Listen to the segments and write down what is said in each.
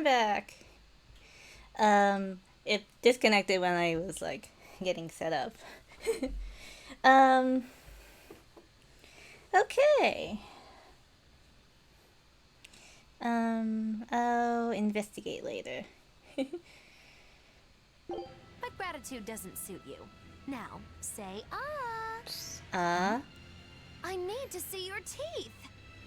I'm back. It disconnected when I was like getting set up. um, okay. I'll investigate later. But gratitude doesn't suit you. Now, say I need to see your teeth.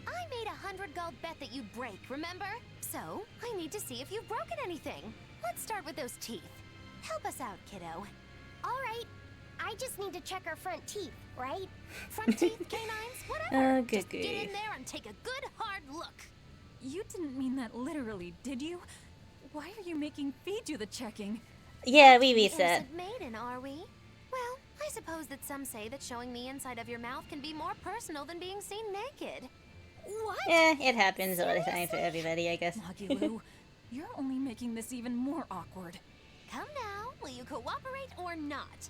I made 100 gold bet that you'd break, remember? So, I need to see if you've broken anything. Let's start with those teeth. Help us out, kiddo. All right. I just need to check our front teeth, right? Front teeth, canines, whatever. Oh, good Just get in there and take a good hard look. You didn't mean that literally, did you? Why are you making Fee do the checking? Yeah, we reset. Innocent maiden, are we? Well, I suppose that some say that showing the inside of your mouth can be more personal than being seen naked. What? It happens all the time for everybody, I guess. Magilu, you're only making this even more awkward. Come now, will you cooperate or not?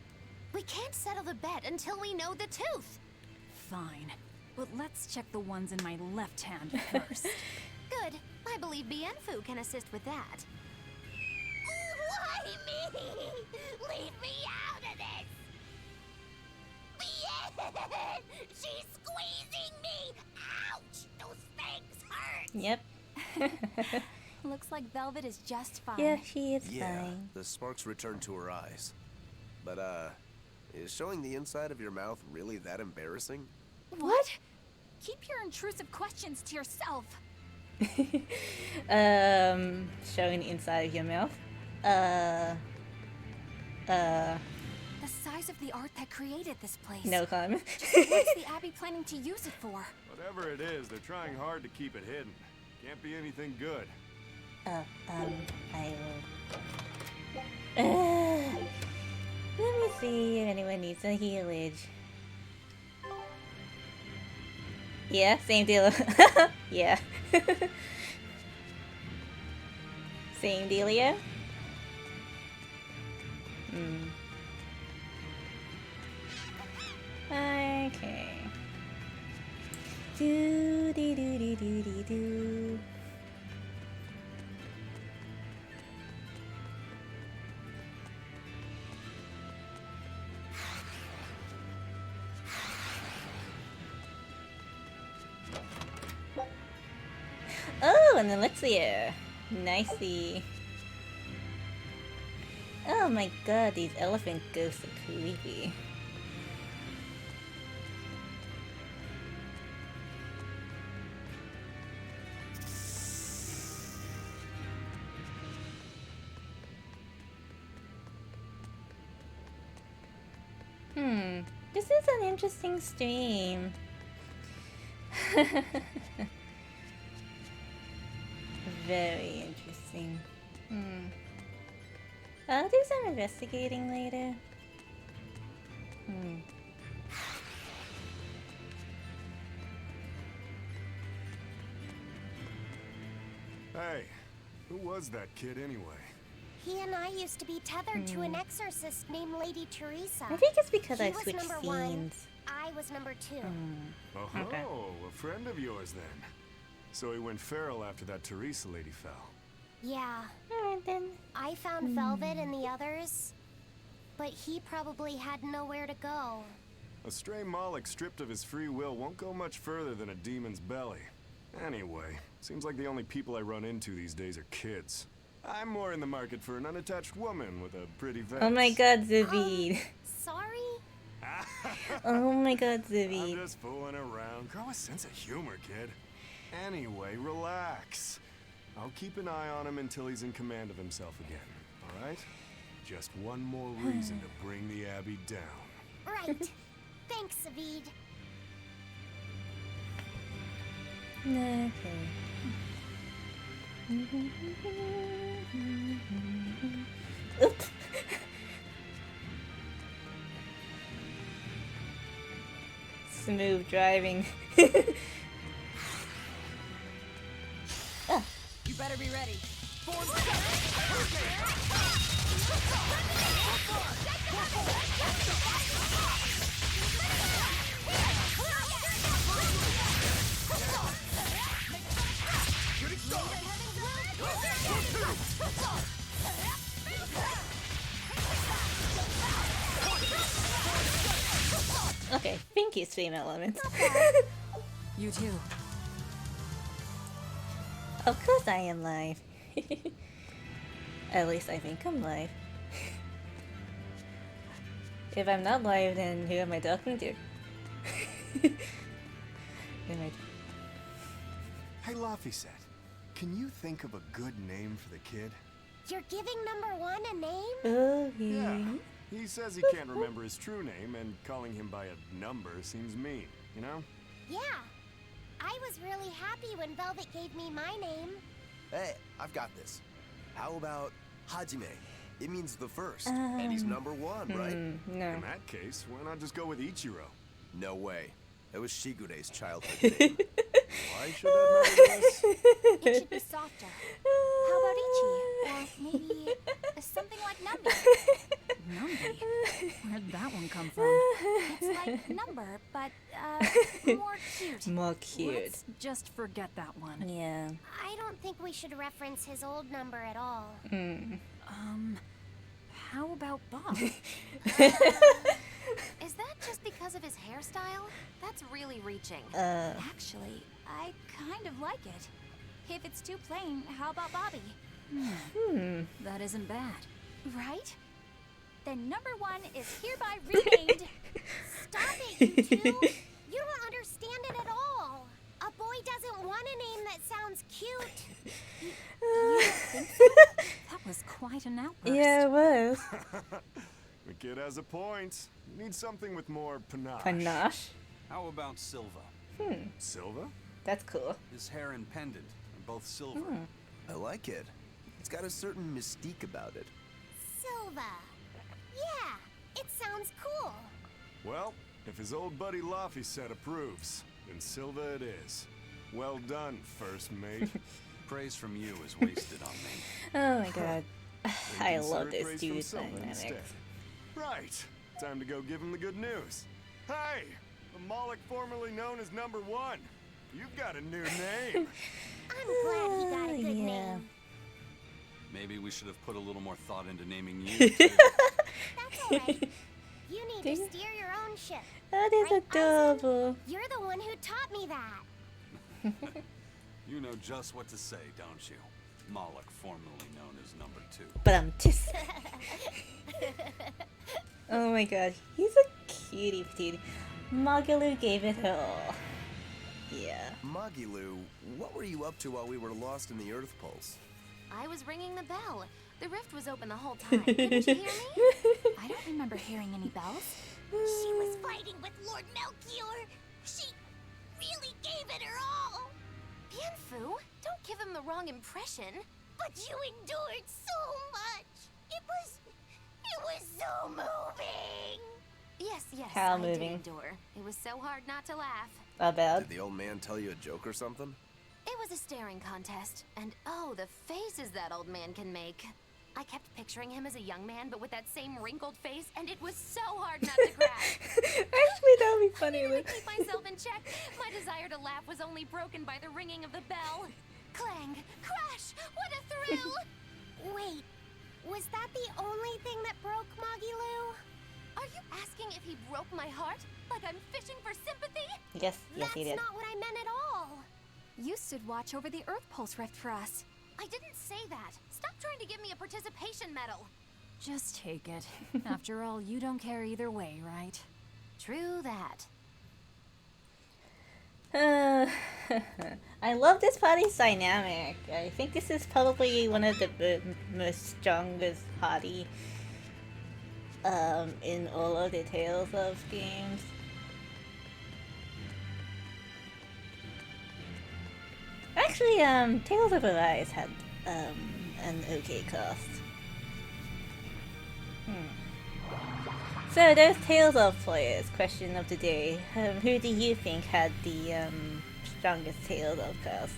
We can't settle the bet until we know the tooth. Fine, but let's check the ones in my left hand first. Good. I believe Bienfu can assist with that. Why me? Leave me out of this! Bien! She's squeezing me! Ouch! Those things hurt! Yep. Looks like Velvet is just fine. Yeah, she is Yeah, fine. the sparks returned to her eyes. But, is showing the inside of your mouth really that embarrassing? What? Keep your intrusive questions to yourself. Showing the inside of your mouth. The size of the art that created this place. No comment. What's the Abbey planning to use it for? Whatever it is, they're trying hard to keep it hidden. Can't be anything good. I will. Let me see if anyone needs a healage. Yeah, same deal. Yeah. Same dealio. Okay. Do do do do do do do. Oh, an elixir. Nicey. Oh my god, these elephant ghosts are creepy. This is an interesting stream. Very interesting. I'll do some investigating later. Hey, who was that kid anyway? He and I used to be tethered to an exorcist named Lady Teresa. I think it's because He I was switched number one. scenes. I was number 2. Oh, Okay. a friend of yours then. So he went feral after that Teresa lady fell. Yeah, Alright then. I found Velvet and the others, but he probably had nowhere to go. A stray Moloch stripped of his free will won't go much further than a demon's belly. Anyway, seems like the only people I run into these days are kids. I'm more in the market for an unattached woman with a pretty face. Oh my god, Zavid. Sorry? Oh my god, I'm Zavid. just fooling around. Grow a sense of humor, kid. Anyway, relax. I'll keep an eye on him until he's in command of himself again, alright? Just one more reason to bring the Abbey down. Right. Thanks, Savid. Okay. Oops. Smooth driving. You better be ready. Thank you, Stream Elements. You too. Of course I am live. At least I think I'm live. If I'm not live, then who am I talking to? Who am I- Hey, Laphicet, can you think of a good name for the kid? You're giving number one a name? Oh, Yeah. yeah. He says he can't remember his true name, and calling him by a number seems mean, you know? Yeah. I was really happy when Velvet gave me my name. Hey, I've got this. How about Hajime? It means the first, and he's number one, right? No. In that case, why not just go with Ichiro? No way. That was Shigure's childhood name. Why should that matter to us? It should be softer. How about Ichi? Or maybe something like Number. Numby? Where'd that one come from? It's like Number, but more cute. More cute. Let's just forget that one. Yeah. I don't think we should reference his old number at all. How about Bob? Is that just because of his hairstyle? That's really reaching. Actually, I kind of like it. If it's too plain, how about Bobby? That isn't bad. Right? Then number one is hereby renamed. Stop it, you two! You don't understand it at all. A boy doesn't want a name that sounds cute. That was quite an outburst. Yeah, it was. The kid has a point. You need something with more panache. Panache. How about Silva? Silva? That's cool. His hair and pendant are both silver. I like it. It's got a certain mystique about it. Silva. Yeah, it sounds cool. Well, if his old buddy Laphicet approves, then Silva it is. Well done, first mate. Praise from you is wasted on me. Oh my god. I Consider love it this praise from dude's Silva dynamics. instead. Right. Time to go give him the good news. Hey! The Moloch formerly known as Number One. You've got a new name. I'm glad he got a good Yeah. name. Maybe we should have put a little more thought into naming you, too. That's alright. You need to Dang. steer your own ship. That is Right, adorable. You're the one who taught me that. You know just what to say, don't you? Moloch, formerly known as Number Two. But I'm just. Oh my god, he's a cutie patootie. Magalu gave it her all. Yeah. Magilu, what were you up to while we were lost in the Earth Pulse? I was ringing the bell. The rift was open the whole time. Didn't you hear me? I don't remember hearing any bells. She was fighting with Lord Melchior. She really gave it her all. Bienfu, don't give him the wrong impression. But you endured so much. It was so moving. Yes, How I moving. did endure. It was so hard not to laugh. About. Did the old man tell you a joke or something? It was a staring contest, and oh, the faces that old man can make. I kept picturing him as a young man, but with that same wrinkled face, and it was so hard not to crack. Actually, that would be funny. To keep myself in check, my desire to laugh was only broken by the ringing of the bell. Clang! Crash! What a thrill! Wait, was that the only thing that broke Magilu? Are you asking if he broke my heart? Like I'm fishing for sympathy? Yes, yes, he That's did. not what I meant at all. You stood watch over the Earth Pulse rift for us. I didn't say that. Stop trying to give me a participation medal. Just take it. After all, you don't care either way, right? True that. I love this party's dynamic. I think this is probably one of the most strongest party in all of the Tales of games. Actually, Tales of Arise had an okay cast. So those Tales of players, question of the day. Who do you think had the strongest Tales of cast?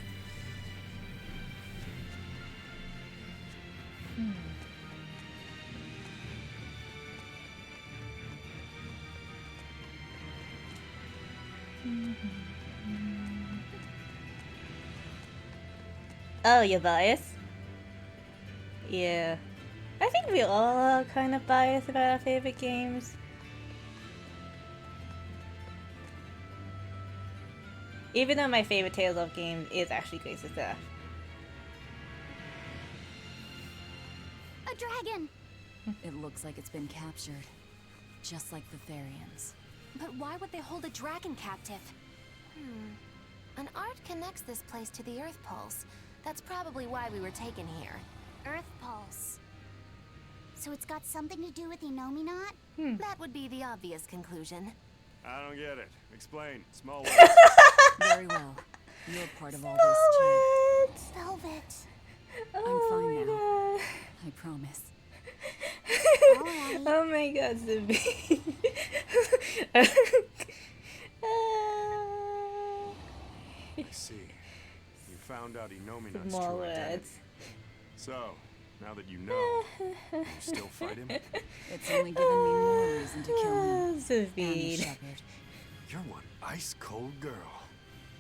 Oh, you're biased? Yeah. I think we all are kind of biased about our favorite games. Even though my favorite Tales of game is actually Grace's Death. A dragon! It looks like it's been captured. Just like the Therians. But why would they hold a dragon captive? An art connects this place to the Earth Pulse. That's probably why we were taken here. Earth Pulse. So it's got something to do with Inominat? That would be the obvious conclusion. I don't get it. Explain. Small words. Very well. You're part of all this too. Velvet. I'm fine now. God. I promise. Alright. Oh my god, Zubi. I see. You found out Inominat's More true identity. words. So, now that you know, you still fight him? It's only given me more reason to kill him. And the Zubi. shepherd. You're one ice-cold girl.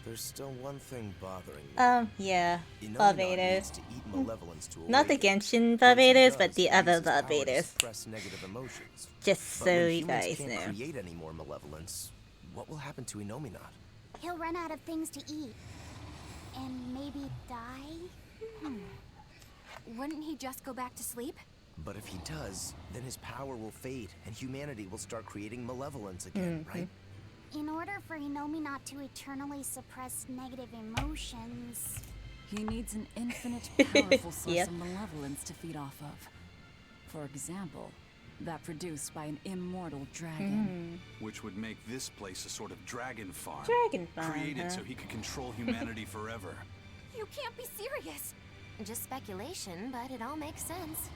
There's still one thing bothering me. Yeah. Inominat Barbados. needs to eat malevolence to Not the awaken. Genshin Once Barbados, he but does, the he other uses power to Barbados. suppress negative emotions. Just But so when you humans guys can't know. create any more malevolence, what will happen to Inominat? He'll run out of things to eat. And maybe die? Wouldn't he just go back to sleep? But if he does, then his power will fade and humanity will start creating malevolence again, right? In order for Inominat to eternally suppress negative emotions... He needs an infinite, powerful source Yep. of malevolence to feed off of. For example, that produced by an immortal dragon. Which would make this place a sort of dragon farm. Dragon farm, Created huh? so he could control humanity forever. You can't be serious. Just speculation, but it all makes sense.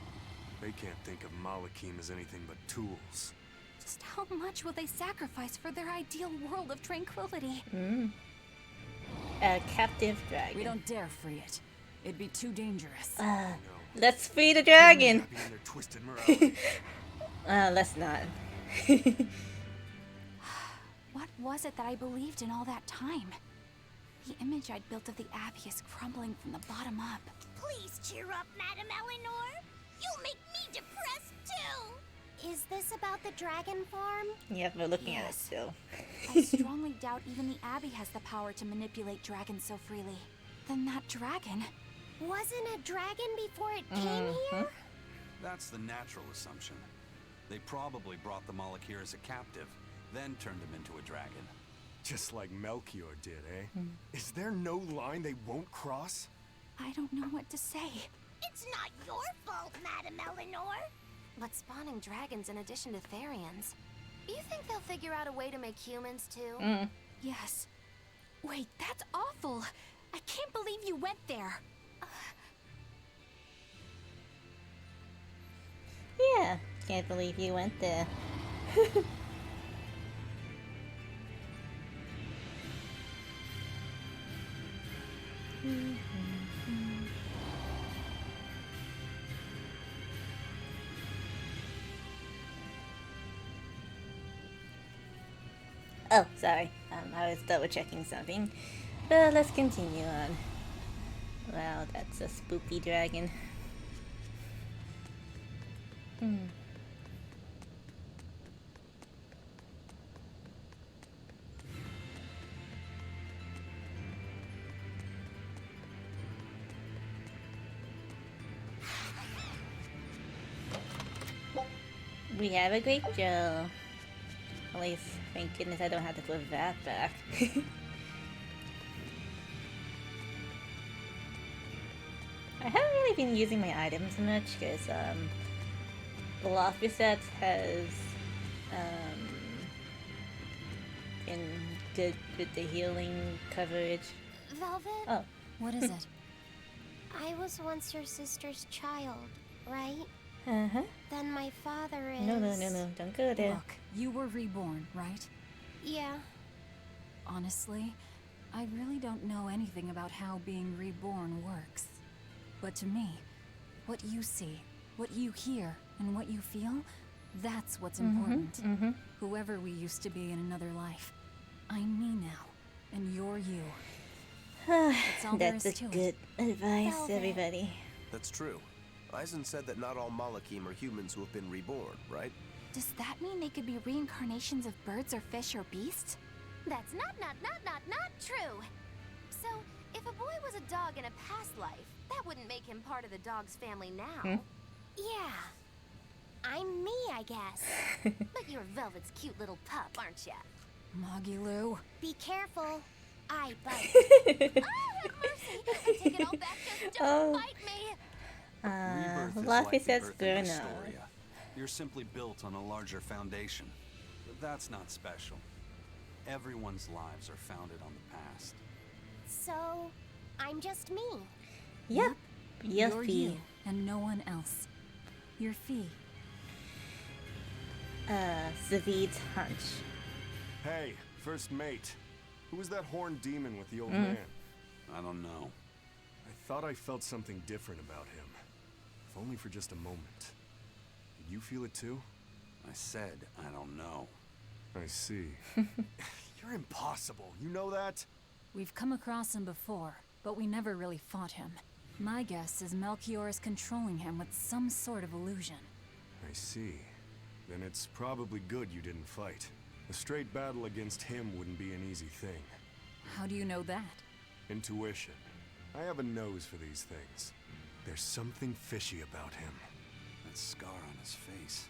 They can't think of Malakim as anything but tools. Just how much will they sacrifice for their ideal world of tranquility? A captive dragon. We don't dare free it. It'd be too dangerous. Let's free the dragon. Happy in their twisted morality. Let's not. What was it that I believed in all that time? The image I'd built of the Abbey is crumbling from the bottom up. Please cheer up, Madame Eleanor. You'll make me depressed too. Is this about the dragon farm? Yep, we're looking at it Yes. still. I strongly doubt even the Abbey has the power to manipulate dragons so freely. Then that dragon... Wasn't a dragon before it came here? That's the natural assumption. They probably brought the Moloch here as a captive, then turned him into a dragon. Just like Melchior did, eh? Is there no line they won't cross? I don't know what to say. It's not your fault, Madame Eleanor. But spawning dragons in addition to Therians. You think they'll figure out a way to make humans too? Yes. Wait, that's awful. I can't believe you went there. Yeah, can't believe you went there. Oh, sorry. I was double checking something. But let's continue on. Wow, that's a spooky dragon. We have a great Joe. At least, thank goodness I don't have to put that back. I haven't really been using my items much because Velociraptor has been good with the healing coverage. Velvet, Oh, What is it? I was once your sister's child, right? uh-huh. Then my father is... No, don't go there. Look, you were reborn, right? Yeah. Honestly, I really don't know anything about how being reborn works. But to me, what you see, what you hear, and what you feel, that's what's important. Whoever we used to be in another life, I'm me now, and you're you. That's all there That's is a to it. good advice, Velvet. everybody. That's true. Eisen said that not all Malakim are humans who have been reborn, right? Does that mean they could be reincarnations of birds or fish or beasts? That's not true. So, if a boy was a dog in a past life, that wouldn't make him part of the dog's family now. Yeah. I'm me, I guess. But you're Velvet's cute little pup, aren't ya? Magilu. Be careful. I bite. Oh, have mercy! I take it all back, just don't bite me! Rebirth is Luffy like the says birth of Bruno. Historia. You're simply built on a larger foundation. But that's not special. Everyone's lives are founded on the past. So, I'm just me. Yep. You're Yuffie. you, and no one else. You're Fee. Zavid's hunch. Hey, first mate. Who was that horned demon with the old man? I don't know. I thought I felt something different about him. If only for just a moment. Did you feel it too? I said I don't know. I see. You're impossible, you know that? We've come across him before, but we never really fought him. My guess is Melchior is controlling him with some sort of illusion. I see. Then it's probably good you didn't fight. A straight battle against him wouldn't be an easy thing. How do you know that? Intuition. I have a nose for these things. There's something fishy about him. That scar on his face.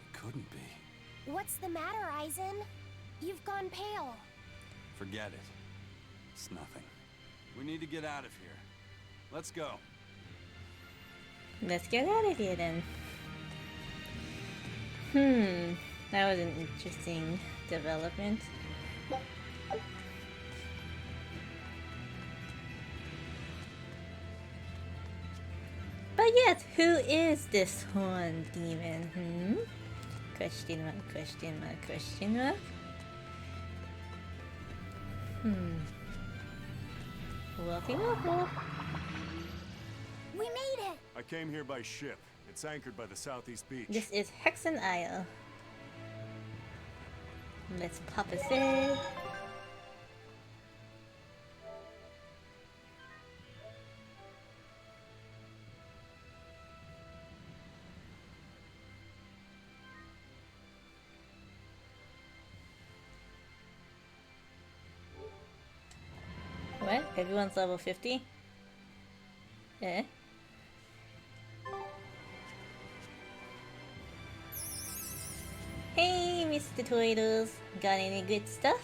It couldn't be. What's the matter, Aizen? You've gone pale. Forget it. It's nothing. We need to get out of here. Let's go. Let's get out of here then. That was an interesting development. But yes, who is this horned demon? Question mark, question mark, question mark. Wolfie wolf wolf. We made it! I came here by ship. It's anchored by the southeast beach. This is Hexen Isle. Let's pop a save. What? Everyone's level 50? Eh? Hey, Mr. Toidles. Got any good stuff?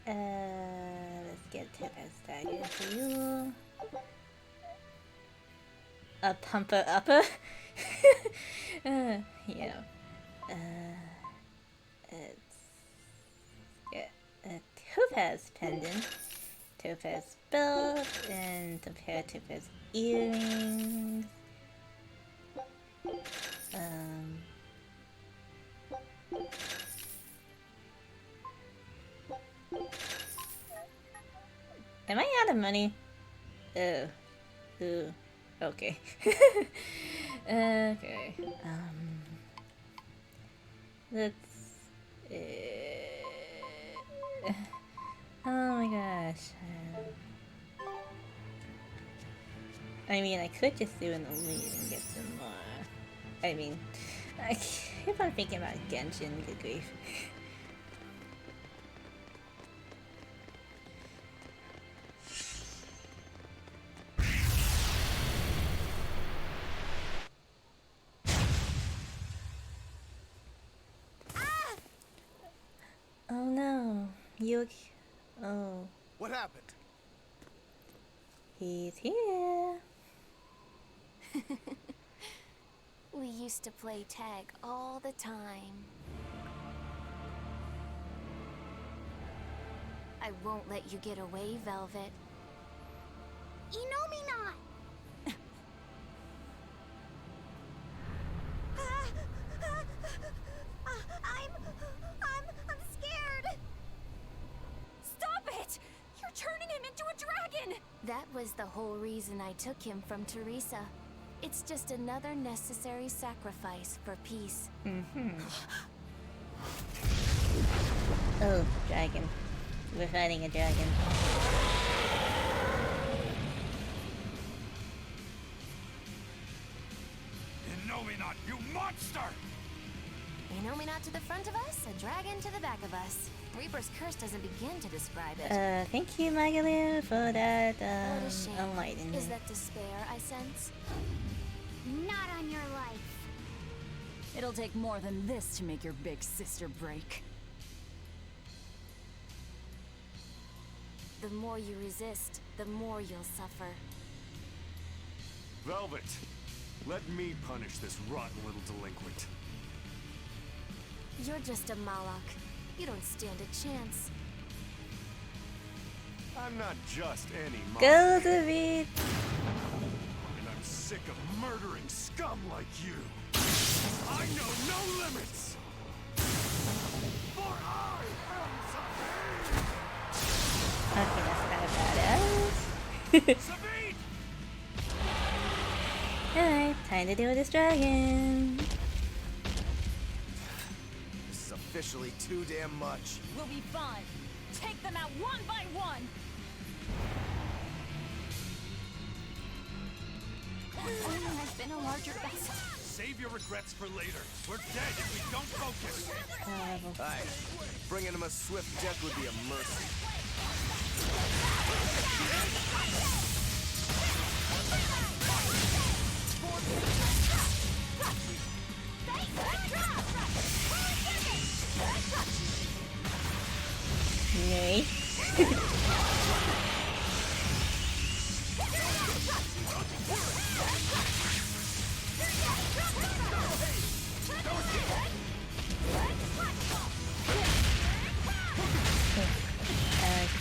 Let's get Topaz Dagger for you. A pumper upper? Yeah. Let's get a Topaz pendant, Topaz belt, and a pair of Topaz earrings. Am I out of money? Oh. Ooh. Okay. Okay. Let's. Oh my gosh. I mean, I could just do an elite and get some more. I mean, I keep on thinking about Genshin, good grief. Oh no, oh, What happened? he's here. We used to play tag all the time. I won't let you get away, Velvet. Inomi not! I'm scared! Stop it! You're turning him into a dragon! That was the whole reason I took him from Teresa. It's just another necessary sacrifice for peace. Oh, dragon. We're fighting a dragon. Innominat, you monster! Innominat to the front of us, a dragon to the back of us. Reaper's curse doesn't begin to describe it. Thank you, Magalu, for that What a shame. enlightenment. Is that despair I sense? Not on your life. It'll take more than this to make your big sister break. The more you resist, the more you'll suffer. Velvet, let me punish this rotten little delinquent. You're just a Malak. You don't stand a chance. I'm not just any monk, Go, David! and I'm sick of murdering scum like you. I know no limits! For I am Okay, that's kind of badass. Sabine! Alright, time to deal with this dragon. This is officially too damn much. We'll be fine. Take them out one by one. If only I'd been a larger vessel. Save your regrets for later. We're dead if we don't focus. Aye, bringing him a swift death would be a mercy. Nice.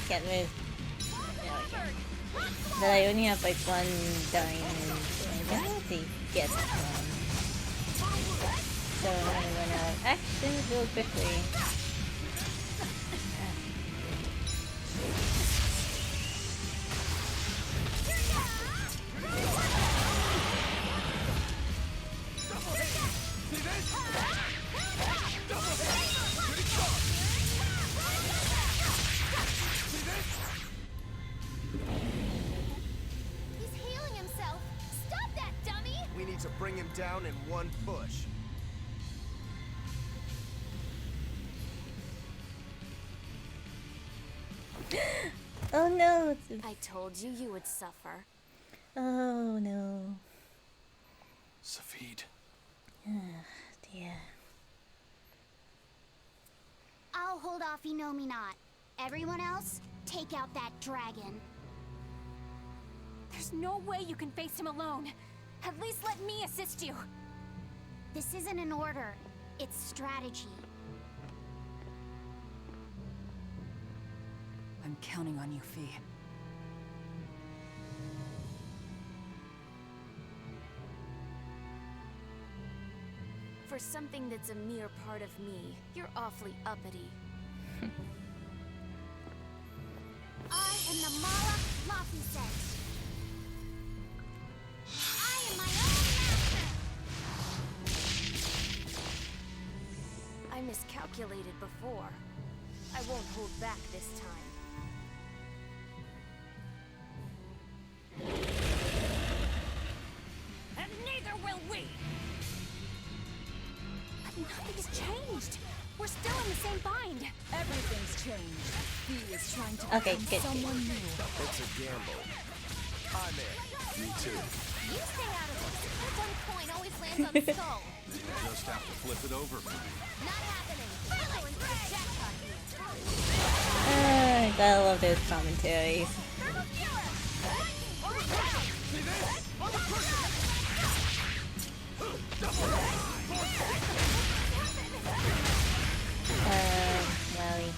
Can't move. Yeah, okay. But I only have like one diamond, and I have to get one. So I'm gonna run out of actions real quickly. He's healing himself. Stop that, dummy! We need to bring him down in one push. Oh no! I told you you would suffer. Oh no! Safid. Dear. I'll hold off Innominat. Everyone else, take out that dragon. There's no way you can face him alone. At least let me assist you. This isn't an order. It's strategy. I'm counting on you, Fee. For something that's a mere part of me, you're awfully uppity. I am the Malak Laphicet. I am my own master. I miscalculated before. I won't hold back this time. And neither will we! But nothing's changed. We're still in the same bind. Everything's changed. Fee is trying to Okay, become good. someone new. It's a gamble. I'm in. Me too. You stay out of this. That one coin always lands on the skull. Just have to flip it over. Not happening. Follow into the jackpot here. Gotta love those commentaries. Wowie.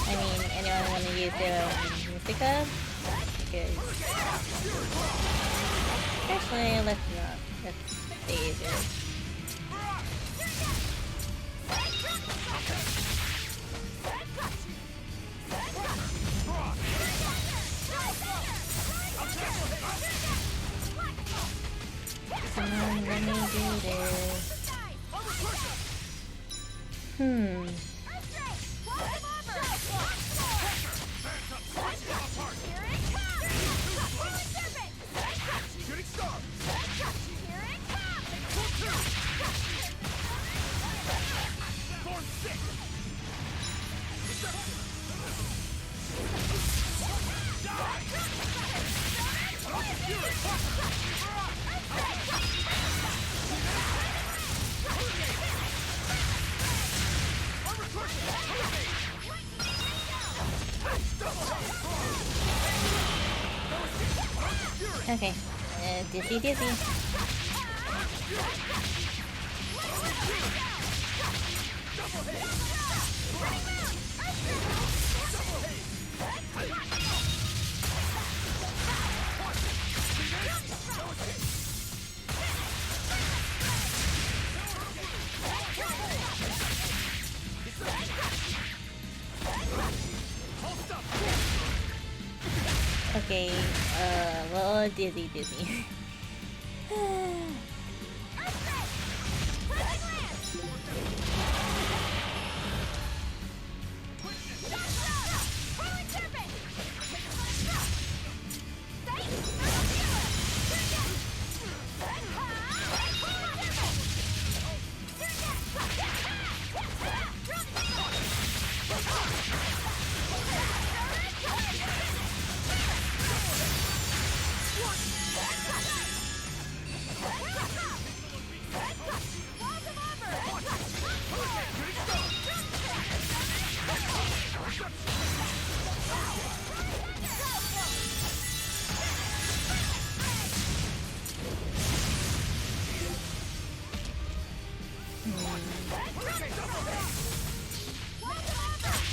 I mean, anyone want to use their Mystica? Because... Actually, let's not. Let's save it. Come on, let me do this. Okay, dizzy, dizzy. Okay, well, dizzy, dizzy.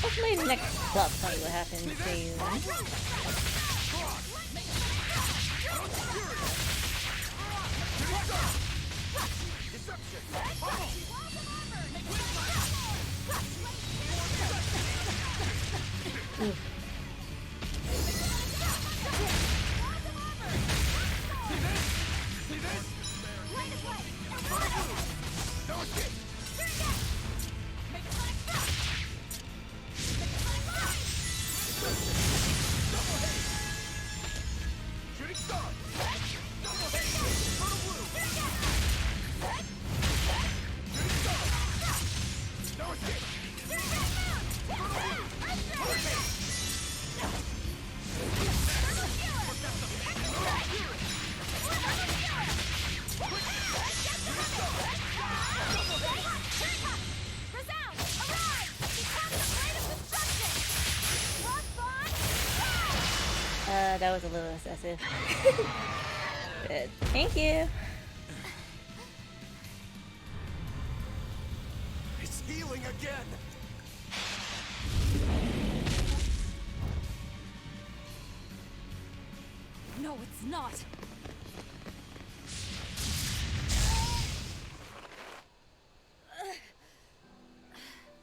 Hopefully the next plot point will happen soon. That was a little excessive. But thank you. It's healing again. No, it's not.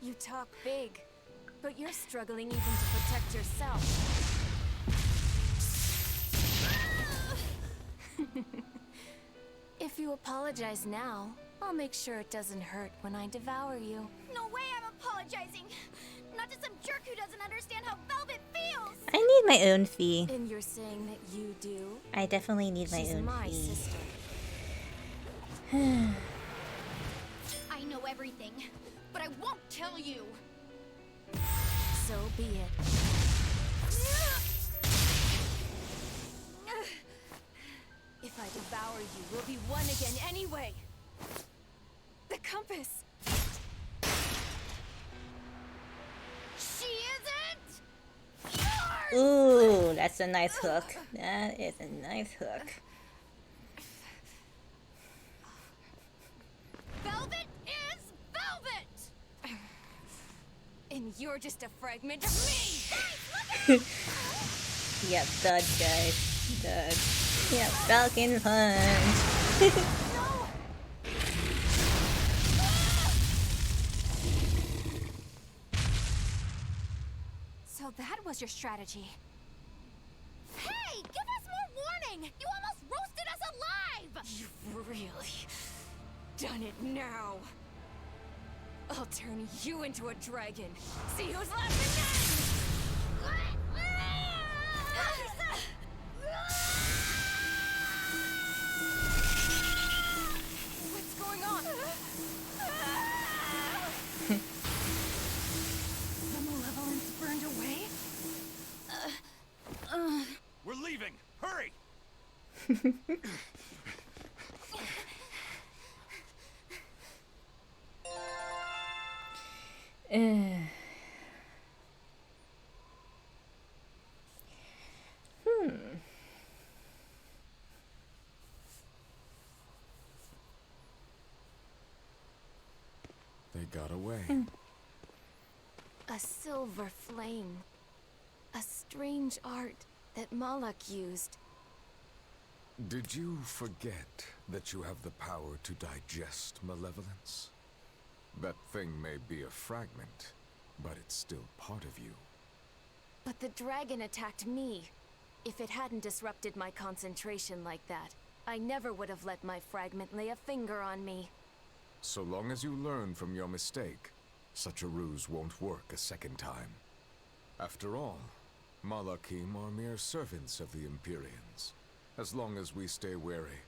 You talk big, but you're struggling even to protect yourself. If you apologize now, I'll make sure it doesn't hurt when I devour you. No way I'm apologizing. Not to some jerk who doesn't understand how Velvet feels. I need my own fee. And you're saying that you do? I definitely need my She's own my fee. sister. I know everything, but I won't tell you. So be it. If I devour you, we'll be one again anyway. The compass. She isn't yours. Ooh, that's a nice hook. That is a nice hook. Velvet is Velvet. And you're just a fragment of me! Yeah, dud, guys. Dud. Yeah, Falcon Punch. So that was your strategy. Hey, give us more warning. You almost roasted us alive. You've really done it now. I'll turn you into a dragon. See who's left in What's going on? The malevolence burned away? We're leaving! Hurry! They got away. A silver flame. A strange art that Malak used. Did you forget that you have the power to digest malevolence? That thing may be a fragment, but it's still part of you. But the dragon attacked me. If it hadn't disrupted my concentration like that, I never would have let my fragment lay a finger on me. So long as you learn from your mistake, such a ruse won't work a second time. After all, Malakim are mere servants of the Empyreans. As long as we stay wary,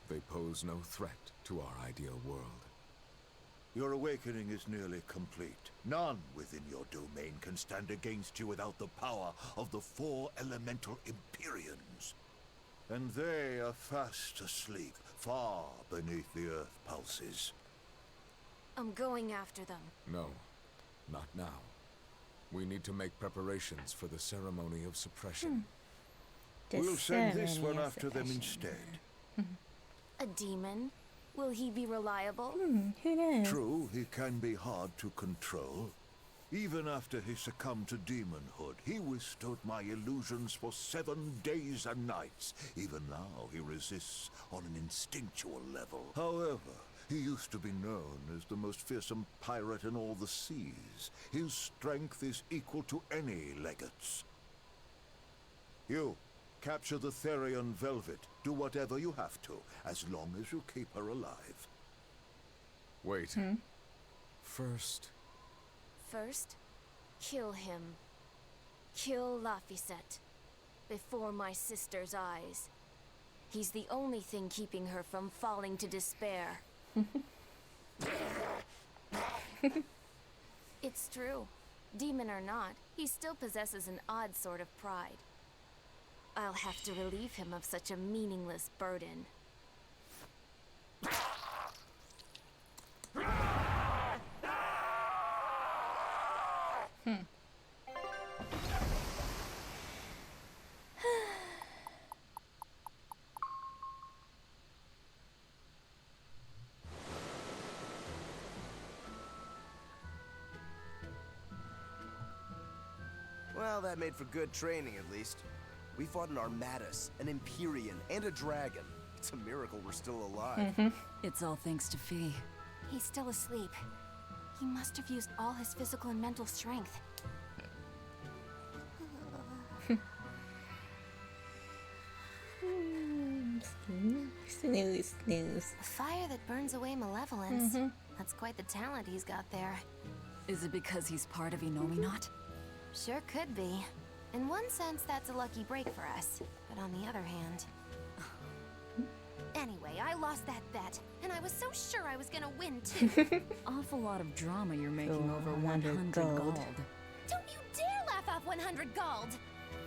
they pose no threat to our ideal world. Your awakening is nearly complete. None within your domain can stand against you without the power of the 4 elemental Empyreans. And they are fast asleep, far beneath the earth pulses. I'm going after them. No, not now. We need to make preparations for the ceremony of suppression. We'll send this one after them instead. A demon? Will he be reliable? Who knows? True, he can be hard to control. Even after he succumbed to demonhood, he withstood my illusions for 7 days and nights. Even now, he resists on an instinctual level. However, he used to be known as the most fearsome pirate in all the seas. His strength is equal to any legate's. You, capture the Therian Velvet. Do whatever you have to, as long as you keep her alive. Wait. First, First, kill him. Kill Laphicet. Before my sister's eyes. He's the only thing keeping her from falling to despair. It's true. Demon or not, he still possesses an odd sort of pride. I'll have to relieve him of such a meaningless burden. Well, that made for good training, at least. We fought an Armatus, an Empyrean, and a dragon. It's a miracle we're still alive. It's all thanks to Fee. He's still asleep. He must have used all his physical and mental strength. Snooze, snooze. A fire that burns away malevolence. That's quite the talent he's got there. Is it because he's part of Innominat? Sure could be. In one sense, that's a lucky break for us. But on the other hand... Anyway, I lost that bet, and I was so sure I was gonna win, too. Awful lot of drama you're making Oh, over 100 100 gold. gold. Don't you dare laugh off 100 gold!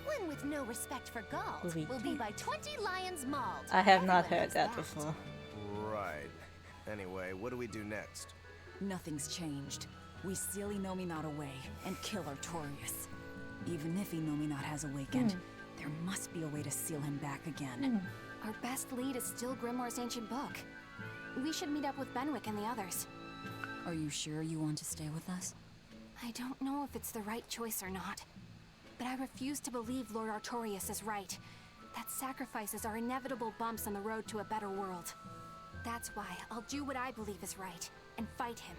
One with no respect for gold We will be by 20 lions mauled. I have not Everyone heard knows that before. Right. Anyway, what do we do next? Nothing's changed. We seal Innominat away and kill Artorias. Even if Innominat has awakened, there must be a way to seal him back again. Our best lead is still Grimoire's ancient book. We should meet up with Benwick and the others. Are you sure you want to stay with us? I don't know if it's the right choice or not, but I refuse to believe Lord Artorias is right. That sacrifices are inevitable bumps on the road to a better world. That's why I'll do what I believe is right and fight him.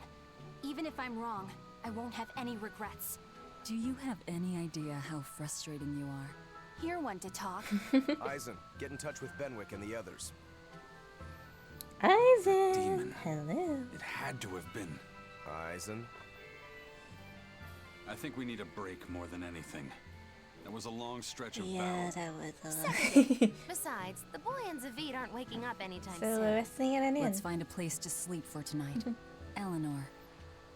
Even if I'm wrong, I won't have any regrets. Do you have any idea how frustrating you are? Hear one to talk. Eisen, get in touch with Benwick and the others. Eisen! Demon. Hello. It had to have been. Eisen? I think we need a break more than anything. That was a long stretch of Yeah, battle. that was a Besides, the boy and Zavid aren't waking up anytime So soon. we're resting at an inn. Let's find a place to sleep for tonight. Eleanor,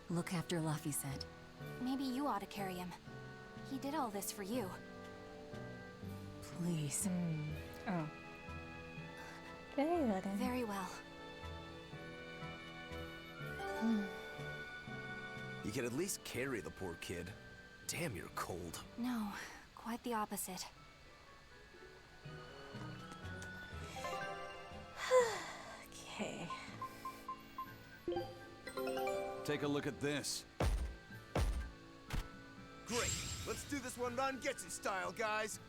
look after Laphicet. Maybe you ought to carry him. He did all this for you. Please. Oh. Very well then. Very well. You can at least carry the poor kid. Damn, you're cold. No, quite the opposite. Okay. Take a look at this. Great. Let's do this one Rangetsu style, guys.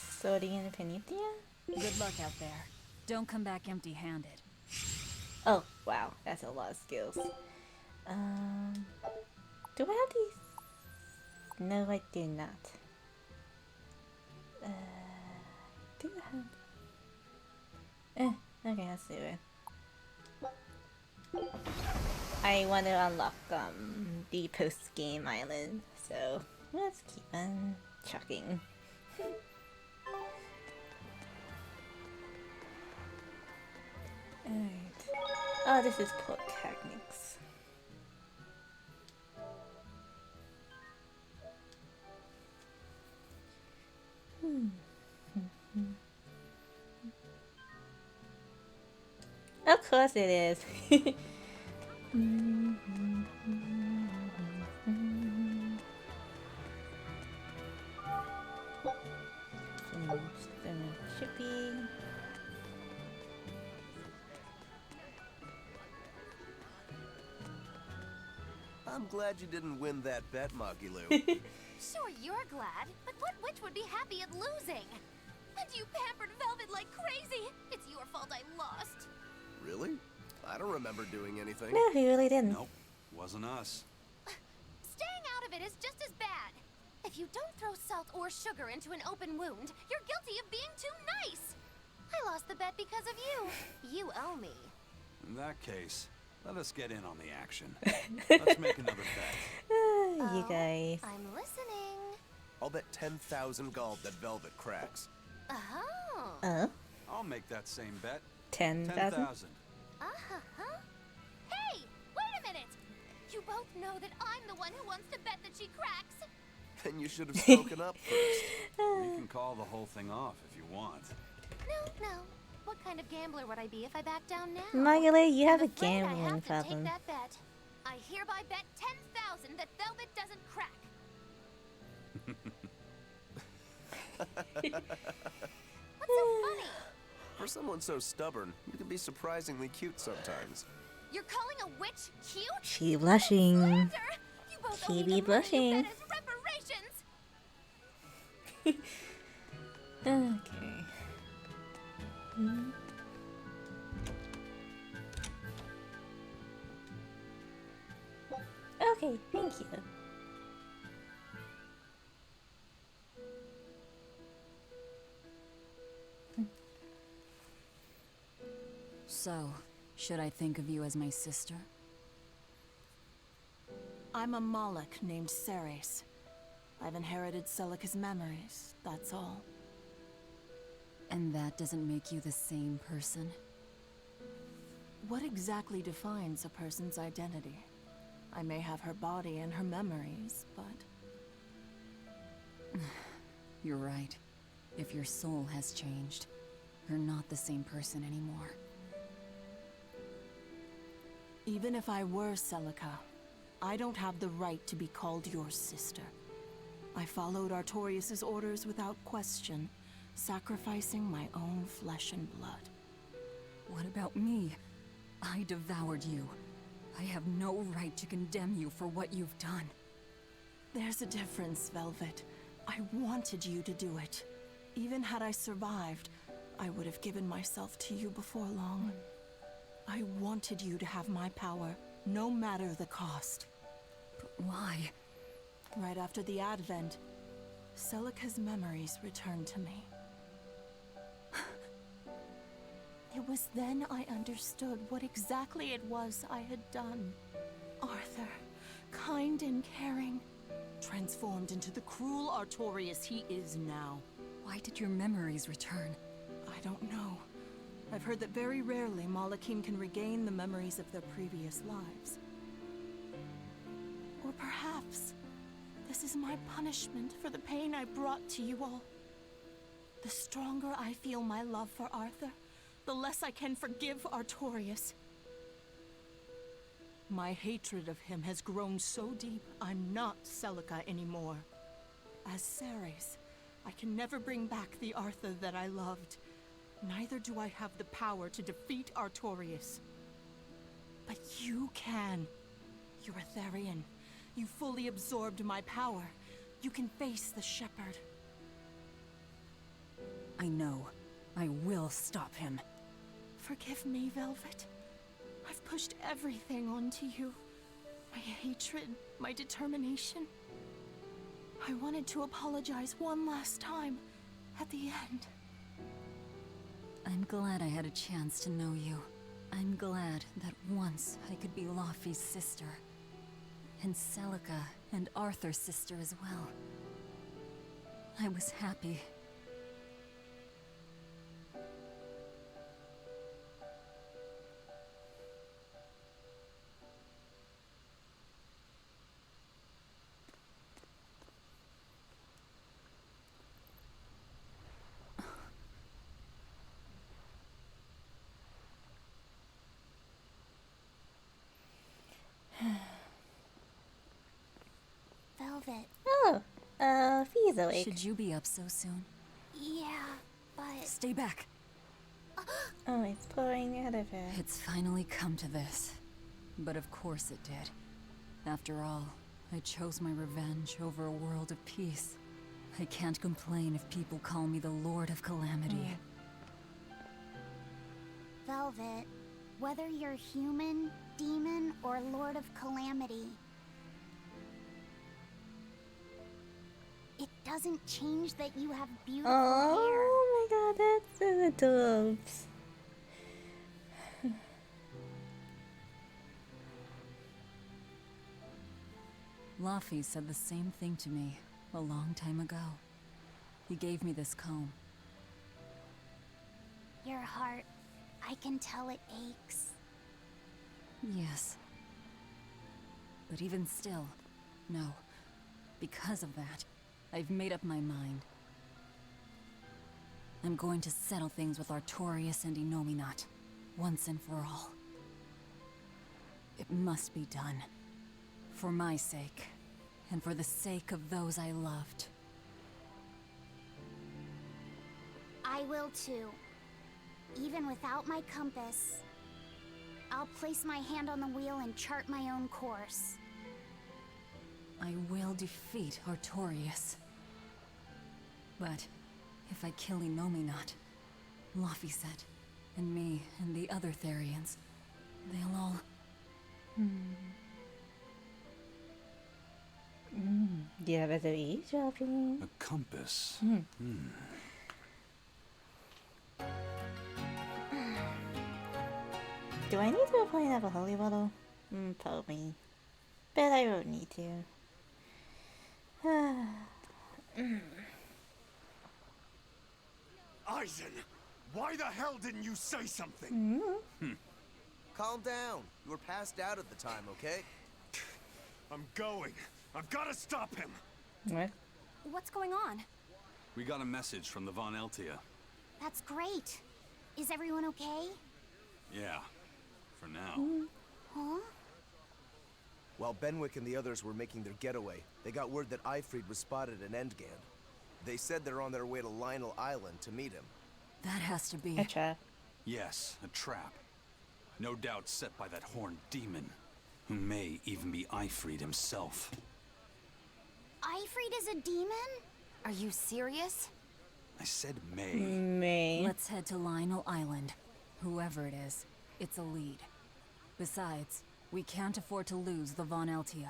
Sorting Infinithia? Good luck out there. Don't come back empty-handed. Oh, wow. That's a lot of skills. Do I have these? No, I do not. Do I have... okay, let's do it. I want to unlock the post-game island, so let's keep on chucking. Alright. Oh, this is port techniques. Of course it is. Chippy. I'm glad you didn't win that bet, Magilu. Sure, you're glad, but what witch would be happy at losing? And you pampered Velvet like crazy. It's your fault I lost. Really? I don't remember doing anything. No, he really didn't. Nope, wasn't us. Staying out of it is just as bad. If you don't throw salt or sugar into an open wound, you're guilty of being too nice. I lost the bet because of you. You owe me. In that case, let us get in on the action. Let's make another bet. You guys. I'm listening. I'll bet 10,000 gold that Velvet cracks. Oh. I'll make that same bet. 10,000? 10,000. Uh-huh. Hey, wait a minute. You both know that I'm the one who wants to bet that she cracks. Then you should have spoken up first. We can call the whole thing off if you want. No. What kind of gambler would I be if I back down now? Magale, you have a I'm afraid I gambling have to problem. take that bet. I hereby bet 10,000 that Velvet doesn't crack. What's so funny? For someone so stubborn, you can be surprisingly cute sometimes. You're calling a witch cute? She blushing. Slander! You both owe She me be the money blushing. you bet as reparations. Okay. Okay, thank you. So, should I think of you as my sister? I'm a Moloch named Ceres. I've inherited Celica's memories, that's all. And that doesn't make you the same person? What exactly defines a person's identity? I may have her body and her memories, but... You're right. If your soul has changed, you're not the same person anymore. Even if I were Celica, I don't have the right to be called your sister. I followed Artorias' orders without question, sacrificing my own flesh and blood. What about me? I devoured you. I have no right to condemn you for what you've done. There's a difference, Velvet. I wanted you to do it. Even had I survived, I would have given myself to you before long. I wanted you to have my power, no matter the cost. But why? Right after the Advent, Celica's memories returned to me. It was then I understood what exactly it was I had done. Arthur, kind and caring, transformed into the cruel Artorias he is now. Why did your memories return? I don't know. I've heard that very rarely Malachim can regain the memories of their previous lives. Or perhaps this is my punishment for the pain I brought to you all. The stronger I feel my love for Arthur, the less I can forgive Artorias. My hatred of him has grown so deep, I'm not Celica anymore. As Ceres, I can never bring back the Arthur that I loved. Neither do I have the power to defeat Artorias. But you can. You're a Therian. You fully absorbed my power. You can face the Shepherd. I know. I will stop him. Forgive me, Velvet. I've pushed everything onto you. My hatred, my determination. I wanted to apologize one last time, at the end. I'm glad I had a chance to know you. I'm glad that once I could be Laufey's sister. And Celica and Arthur's sister as well. I was happy. Velvet. Oh, Fee's awake. Should you be up so soon? Yeah, but... Stay back! Oh, it's pouring out of her. It's finally come to this. But of course it did. After all, I chose my revenge over a world of peace. I can't complain if people call me the Lord of Calamity. Velvet, whether you're human, demon, or Lord of Calamity, it doesn't change that you have beautiful hair. Oh my god, that's so adorbs. Laufey said the same thing to me a long time ago. He gave me this comb. Your heart, I can tell it aches. Yes. But even still, no. Because of that, I've made up my mind. I'm going to settle things with Artorias and Innominat, once and for all. It must be done. For my sake, and for the sake of those I loved. I will too. Even without my compass, I'll place my hand on the wheel and chart my own course. I will defeat Artorias. But if I kill Innominat, Laufeyset, and me and the other Therians, they'll all... Do you have a eavesdropping? A compass. Do I need to apply that a holy bottle? Probably. But I won't need to. Eisen, why the hell didn't you say something? Calm down. You were passed out at the time, okay? I'm going. I've got to stop him. What? What's going on? We got a message from the Von Eltia. That's great. Is everyone okay? Yeah, for now. Huh? While Benwick and the others were making their getaway, they got word that Aifread was spotted in Endgand. They said they're on their way to Lionel Island to meet him. That has to be... A trap. Yes, a trap. No doubt set by that horned demon, who may even be Aifread himself. Aifread is a demon? Are you serious? I said may. May. Let's head to Lionel Island. Whoever it is, it's a lead. Besides, we can't afford to lose the Von Eltia.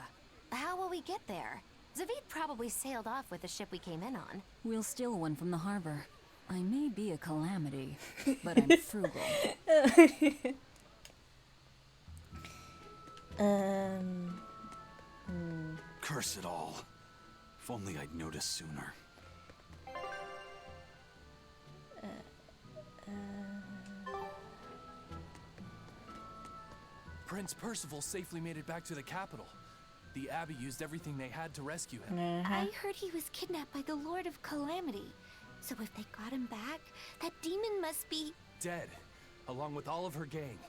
How will we get there? Zavid probably sailed off with the ship we came in on. We'll steal one from the harbor. I may be a calamity, but I'm frugal. Curse it all. If only I'd noticed sooner. Prince Percival safely made it back to the capital. The Abbey used everything they had to rescue him. I heard he was kidnapped by the Lord of Calamity. So if they got him back, that demon must be... Dead, along with all of her gang.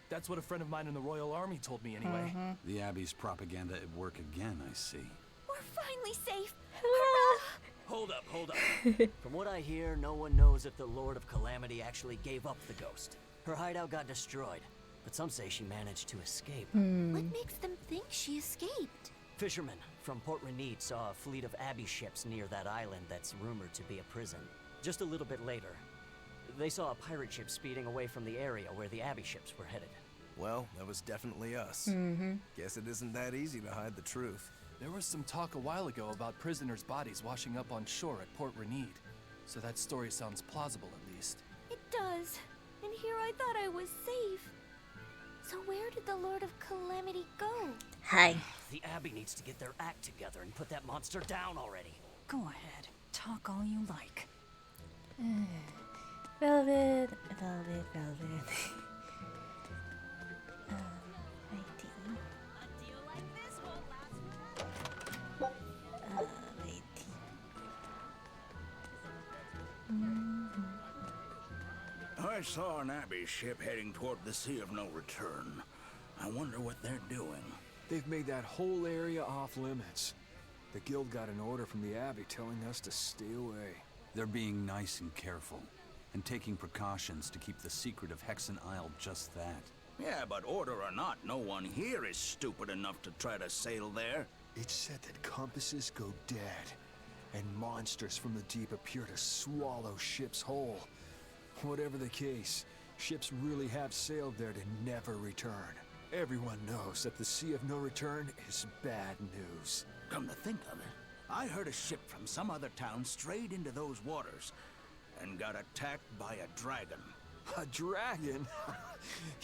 That's what a friend of mine in the Royal Army told me anyway. The Abbey's propaganda at work again, I see. We're finally safe. Hold up. From what I hear, no one knows if the Lord of Calamity actually gave up the ghost. Her hideout got destroyed, but some say she managed to escape. What makes them think she escaped? Fishermen from Port Renede saw a fleet of Abbey ships near that island that's rumored to be a prison. Just a little bit later, they saw a pirate ship speeding away from the area where the Abbey ships were headed. Well, that was definitely us. Guess it isn't that easy to hide the truth. There was some talk a while ago about prisoners' bodies washing up on shore at Port Renede. So that story sounds plausible at least. It does. And here I thought I was safe. So where did the Lord of Calamity go? Hi. The Abbey needs to get their act together and put that monster down already. Go ahead. Talk all you like. Velvet. I saw an Abbey ship heading toward the Sea of No Return. I wonder what they're doing. They've made that whole area off limits. The guild got an order from the Abbey telling us to stay away. They're being nice and careful, and taking precautions to keep the secret of Hexen Isle just that. Yeah, but order or not, no one here is stupid enough to try to sail there. It's said that compasses go dead, and monsters from the deep appear to swallow ships whole. Whatever the case, ships really have sailed there to never return. Everyone knows that the Sea of No Return is bad news. Come to think of it, I heard a ship from some other town strayed into those waters and got attacked by a dragon. A dragon?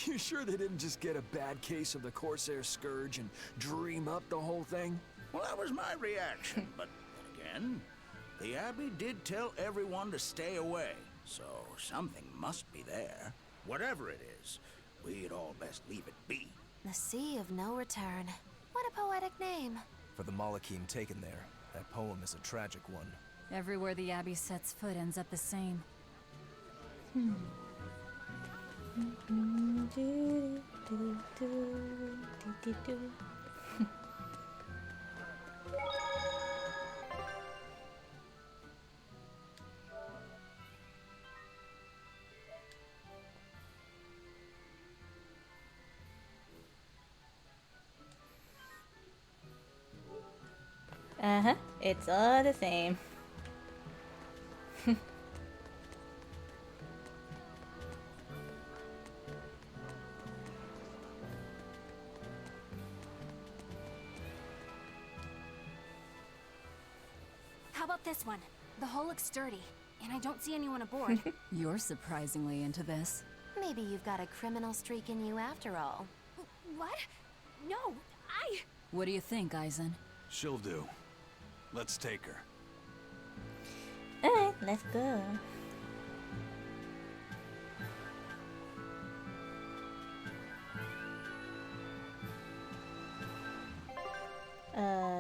You sure they didn't just get a bad case of the Corsair Scourge and dream up the whole thing? Well, that was my reaction, but again, the Abbey did tell everyone to stay away. So something must be there. Whatever it is, we'd all best leave it be. The Sea of No Return. What a poetic name. For the Malachim taken there, that poem is a tragic one. Everywhere the Abbey sets foot ends up the same. It's all the same. How about this one? The hull looks sturdy, and I don't see anyone aboard. You're surprisingly into this. Maybe you've got a criminal streak in you after all. What? No, What do you think, Aizen? She'll do. Let's take her. Alright, let's go.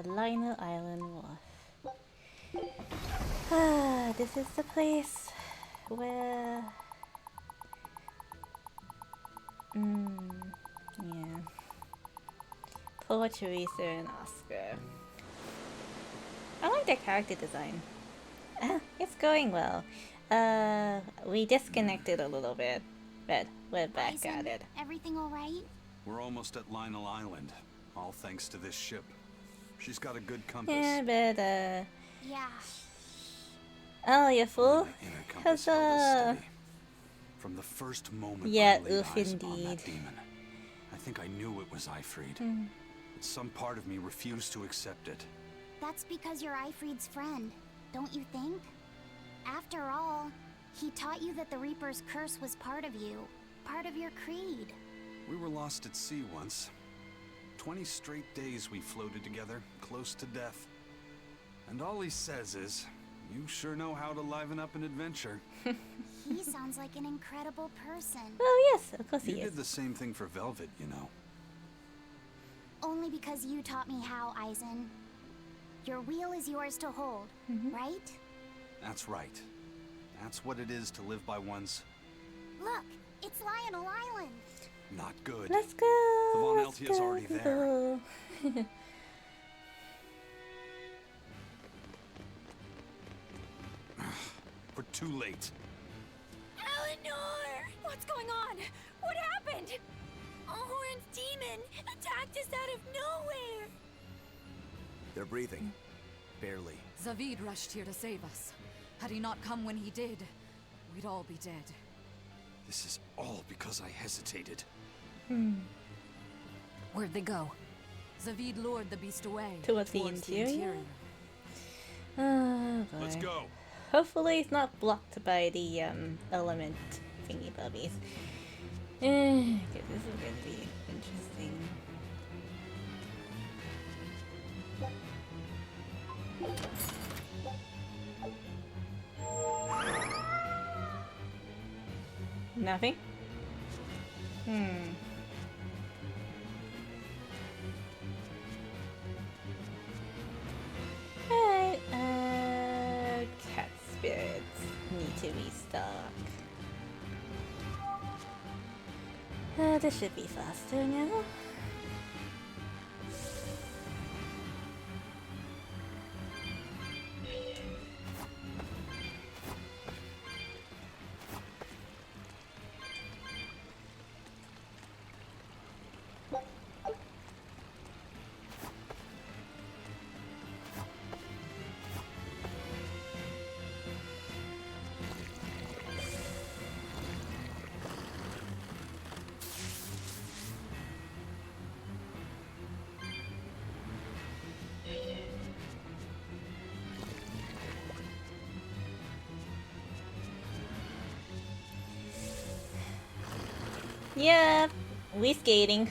Lionel Island Wharf. This is the place where... yeah. Poor Teresa and Oscar. I like their character design. It's going well. We disconnected a little bit, but we're back at it. Everything all right? We're almost at Lionel Island, all thanks to this ship. She's got a good compass. Yeah, but Yeah. oh, you're full? The inner compass held us steady. From the first moment Yeah, I laid oof, eyes on indeed. that demon, I think I knew it was Ifrid. But some part of me refused to accept it. That's because you're Ifrid's friend, don't you think? After all, he taught you that the Reaper's curse was part of you, part of your creed. We were lost at sea once. 20 straight days we floated together, close to death. And all he says is, you sure know how to liven up an adventure. He sounds like an incredible person. Well, yes, of course You he did is. the same thing for Velvet, you know. Only because you taught me how, Aizen. Your wheel is yours to hold, right? That's right. That's what it is to live by one's... Look, it's Lionel Island. Not good. Let's go. The Von let's Eltia's go, already let's there. go. We're too late. Eleanor! What's going on? What happened? Horn's demon attacked us out of nowhere! They're breathing. Barely. Zavid rushed here to save us. Had he not come when he did, we'd all be dead. This is all because I hesitated. Where'd they go? Zavid lured the beast away. Towards the interior? Oh boy. Let's go. Hopefully it's not blocked by the element thingy bubbies. Okay, this is going to be interesting. Nothing? Alright, cat spirits need to restock. This should be faster now. Yeah, we skating.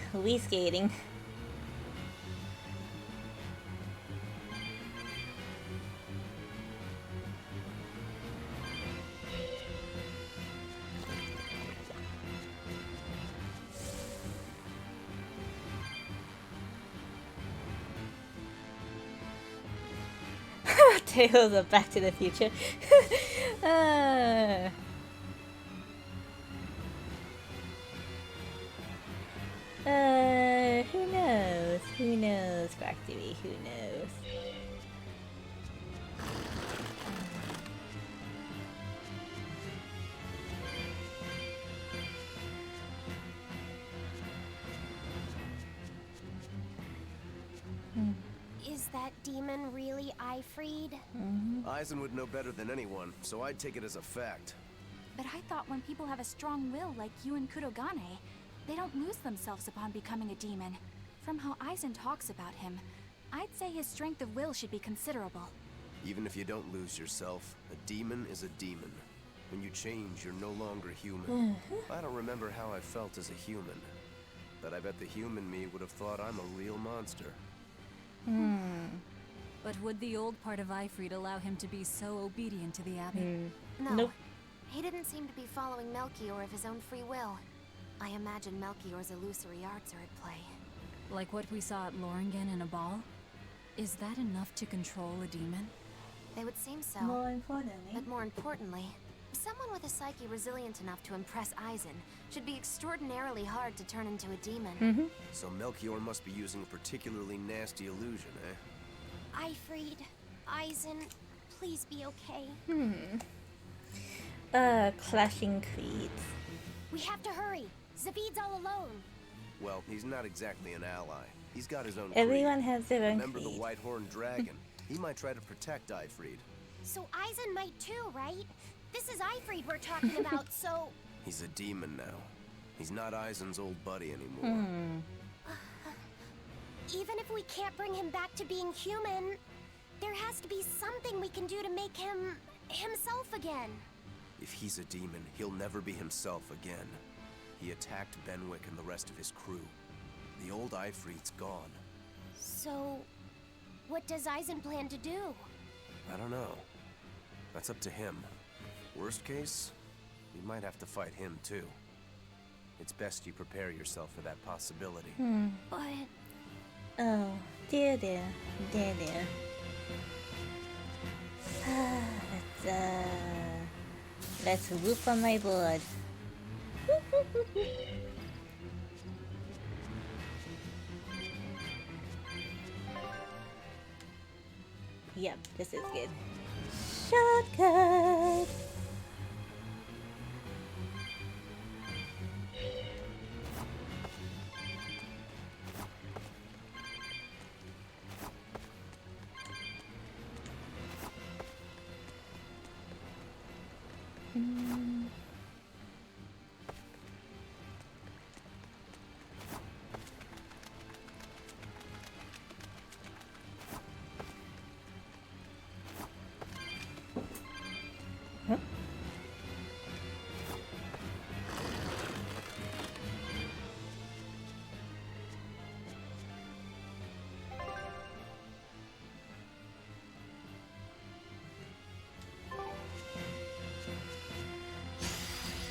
Tales of Back to the Future. Who knows? Who knows, Factory? Who knows? Is that demon really Ifrid? Eisen would know better than anyone, so I'd take it as a fact. But I thought when people have a strong will like you and Kurogane, they don't lose themselves upon becoming a demon. From how Eisen talks about him, I'd say his strength of will should be considerable. Even if you don't lose yourself, a demon is a demon. When you change, you're no longer human. I don't remember how I felt as a human, but I bet the human me would have thought I'm a real monster. But would the old part of Ifrid allow him to be so obedient to the Abbey? No. Nope. He didn't seem to be following Melchior of his own free will. I imagine Melchior's illusory arts are at play. Like what we saw at Loringen in a ball? Is that enough to control a demon? They would seem so. More importantly. But more importantly, someone with a psyche resilient enough to impress Eisen should be extraordinarily hard to turn into a demon. So Melchior must be using a particularly nasty illusion, eh? Ifrid, Eisen, please be okay. Clashing creeds. We have to hurry. Zavid's all alone. Well, he's not exactly an ally. He's got his own Everyone creed. has their own Remember creed. the Whitehorn Dragon? He might try to protect Ifrid. So Eisen might too, right? This is Ifrid we're talking about, so... He's a demon now. He's not Eisen's old buddy anymore. Even if we can't bring him back to being human, there has to be something we can do to make him... himself again. If he's a demon, he'll never be himself again. He attacked Benwick and the rest of his crew. The old Ifrid's gone. So... what does Eisen plan to do? I don't know. That's up to him. Worst case, we might have to fight him too. It's best you prepare yourself for that possibility. But... Oh, dear. Let's, Let's whoop on my blood. Yep, this is good. Shortcut!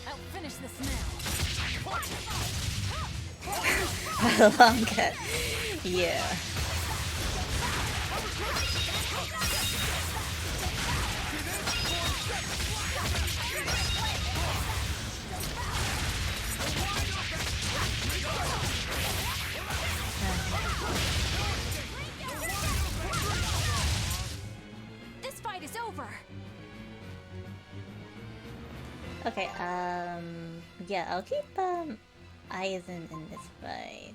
I'll finish this now. Long cut. Yeah. This fight is over. Okay, yeah, I'll keep, Aizen in this fight.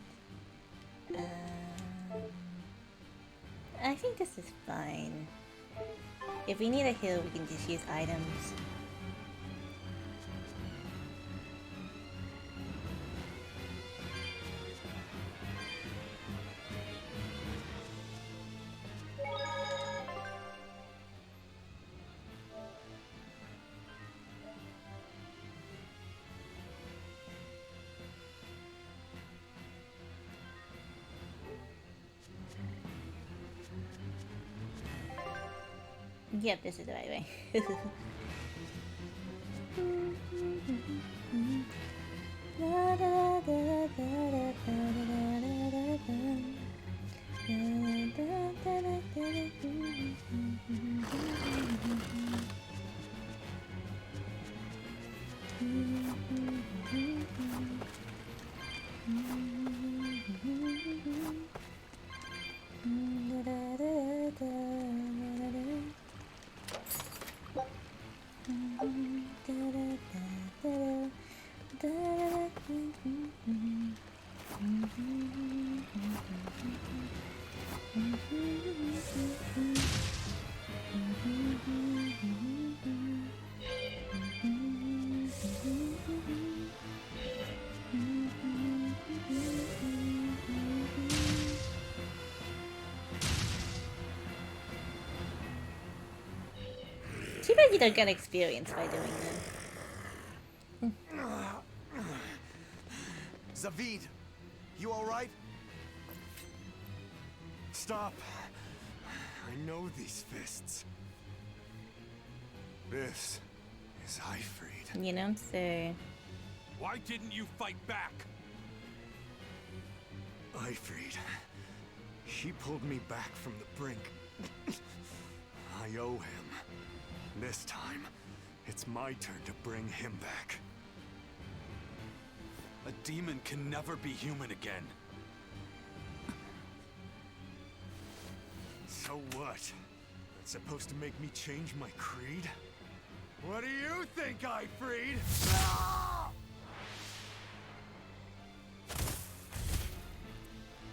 I think this is fine. If we need a heal, we can just use items. Yep, this is the right way. Too bad you don't get experience by doing them. Zaveid, you alright? Stop. I know these fists. This is Aifread. You know, so... Why didn't you fight back? Aifread. He pulled me back from the brink. I owe him. This time, it's my turn to bring him back. A demon can never be human again. So what? That's supposed to make me change my creed? What do you think, Aifread?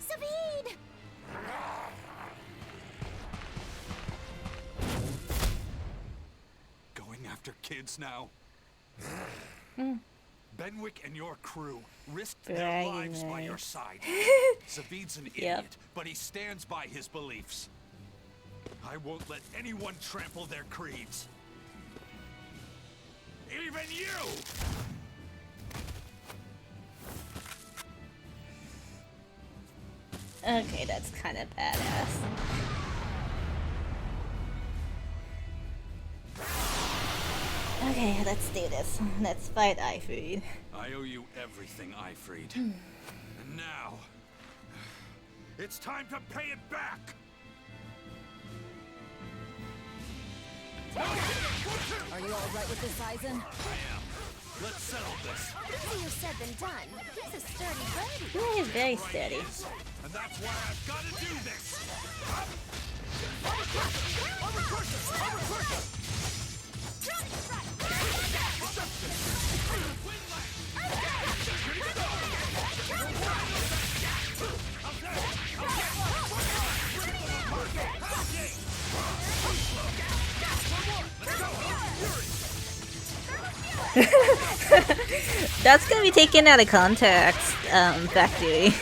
Zaveid! Going after kids now? Benwick and your crew risked their Bragging lives by your rights. side. Zaveid's an Yep. idiot, but he stands by his beliefs. I won't let anyone trample their creeds. Even you! Okay, that's kind of badass. Okay, let's do this. Let's fight Aifread. I owe you everything, Aifread. And now, it's time to pay it back! Are you all right with this, Aizen? Let's settle this. Easier said than done. He's a sturdy birdie. Yeah, he's very steady. And that's why I've got to do this. That's gonna be taken out of context, Factory.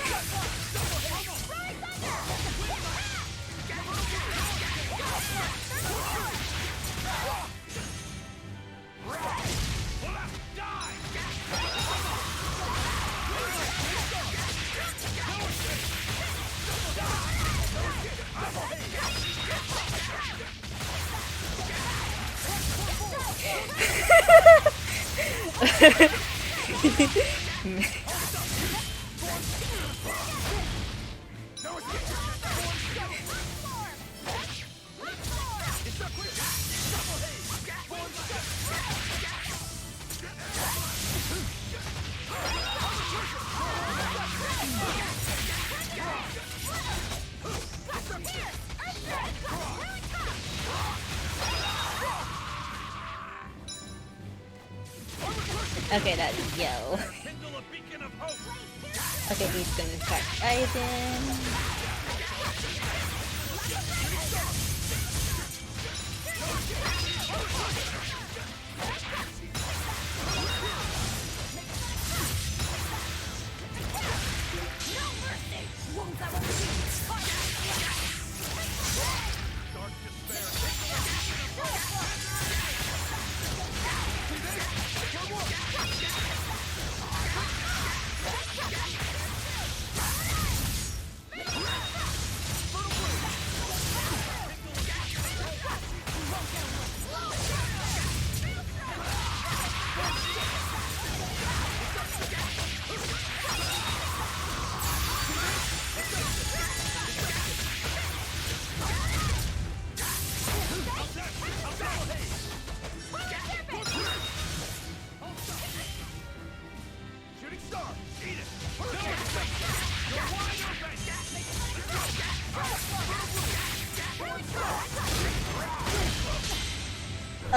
Okay, that's yo. Okay, he's gonna attack Aizen.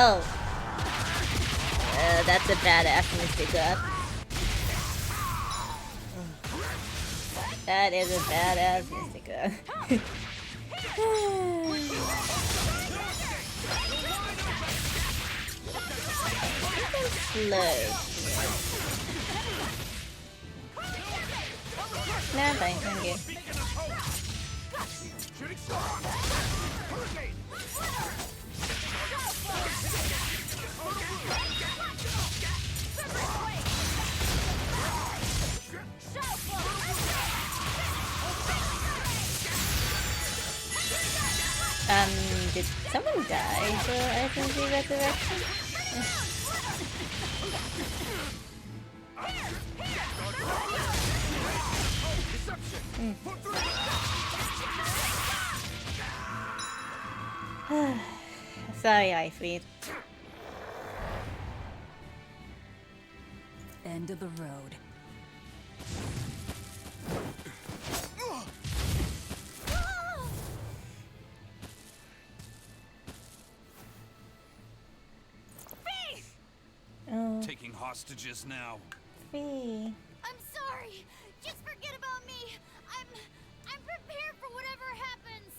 Oh. That's a badass Mystic Up. That is a badass Mystic Up. Slow. Nah, fine, I'm good. Did someone die for SMG Resurrection? Sorry, Ifrit. End of the road. Taking hostages now. Fee. I'm sorry. Just forget about me. I'm prepared for whatever happens.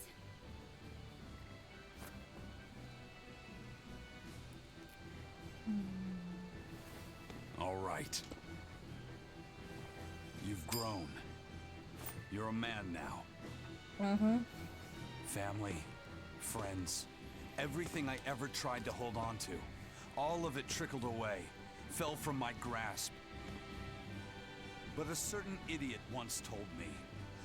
All right. You've grown. You're a man now. Mm-hmm. Family, friends, everything I ever tried to hold on to, all of it trickled away, fell from my grasp. But a certain idiot once told me,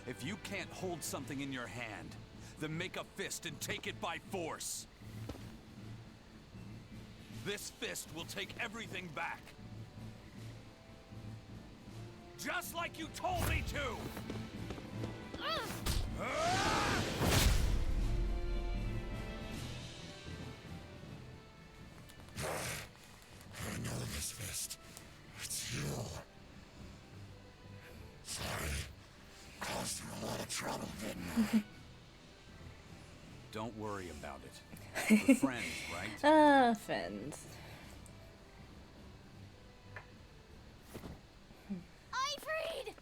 if you can't hold something in your hand, then make a fist and take it by force. This fist will take everything back. Just like you told me to! Kelvin. Don't worry about it. We're friends, right? Ah, friends. Ifrid!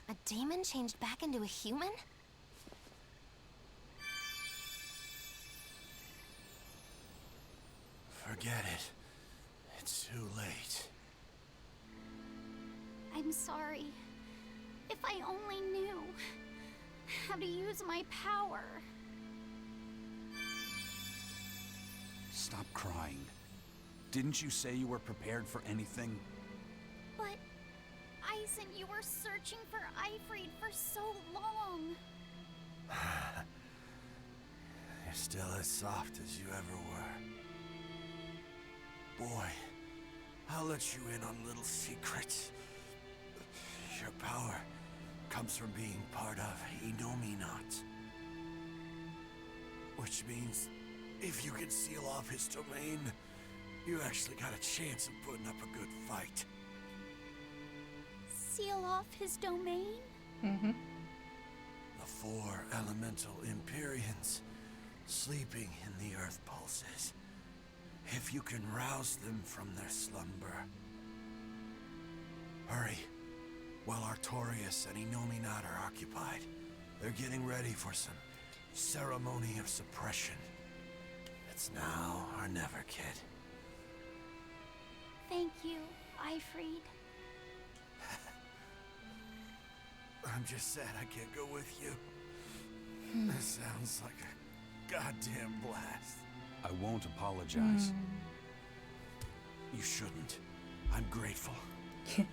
A demon changed back into a human? Forget it. It's too late. I'm sorry. If I only knew how to use my power. Stop crying. Didn't you say you were prepared for anything? But, Eisen, you were searching for Ifrid for so long. You're still as soft as you ever were. Boy, I'll let you in on little secrets. Your power comes from being part of Innominat. Which means, if you can seal off his domain, you actually got a chance of putting up a good fight. Seal off his domain? Mm-hmm. The 4 elemental Empyreans sleeping in the earth pulses. If you can rouse them from their slumber. Hurry, while Artorias and Innominat are occupied. They're getting ready for some ceremony of suppression. It's now or never, kid. Thank you, Ifrid. I'm just sad I can't go with you. This sounds like a goddamn blast. I won't apologize. You shouldn't. I'm grateful. You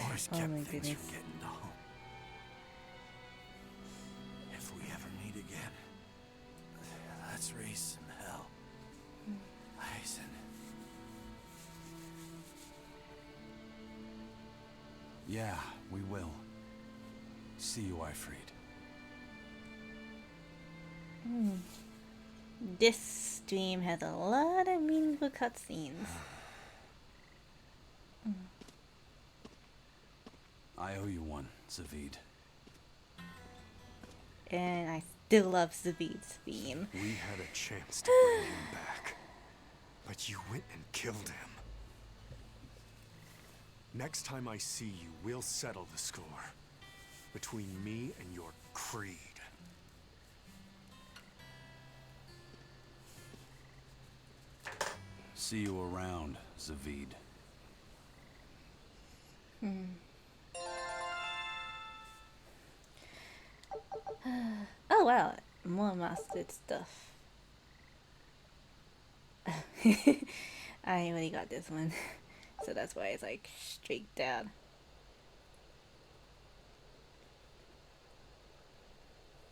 always Oh kept my things goodness. from getting to home. If we ever meet again, let's raise some hell. Eisen. Yeah, we will. See you, Ifrid. This stream has a lot of meaningful cutscenes. I owe you one, Zavid. And I still love Zavid's theme. We had a chance to bring him back, but you went and killed him. Next time I see you, we'll settle the score between me and your creed. See you around, Zavid. Oh wow, more mastered stuff. I already got this one, so that's why it's like straight down.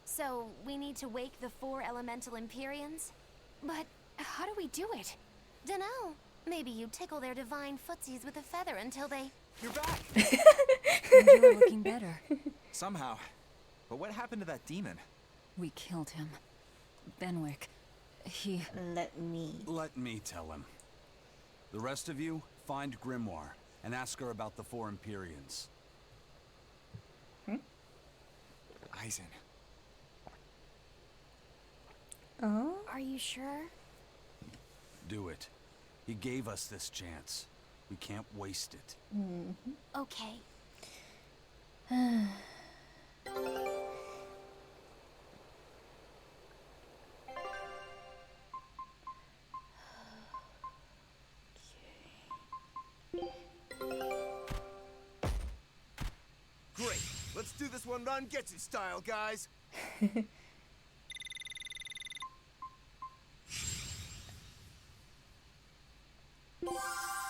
So, we need to wake the 4 elemental Empyreans? But how do we do it? Dunno. Maybe you tickle their divine footsies with a feather until they... You're back! You're looking better. Somehow. But what happened to that demon? We killed him. Benwick. He... Let me tell him. The rest of you, find Grimoire and ask her about the 4 Empyreans. Eisen. Oh? Are you sure? Do it. He gave us this chance. We can't waste it. Okay. Great. Let's do this one Rangetsu style, guys.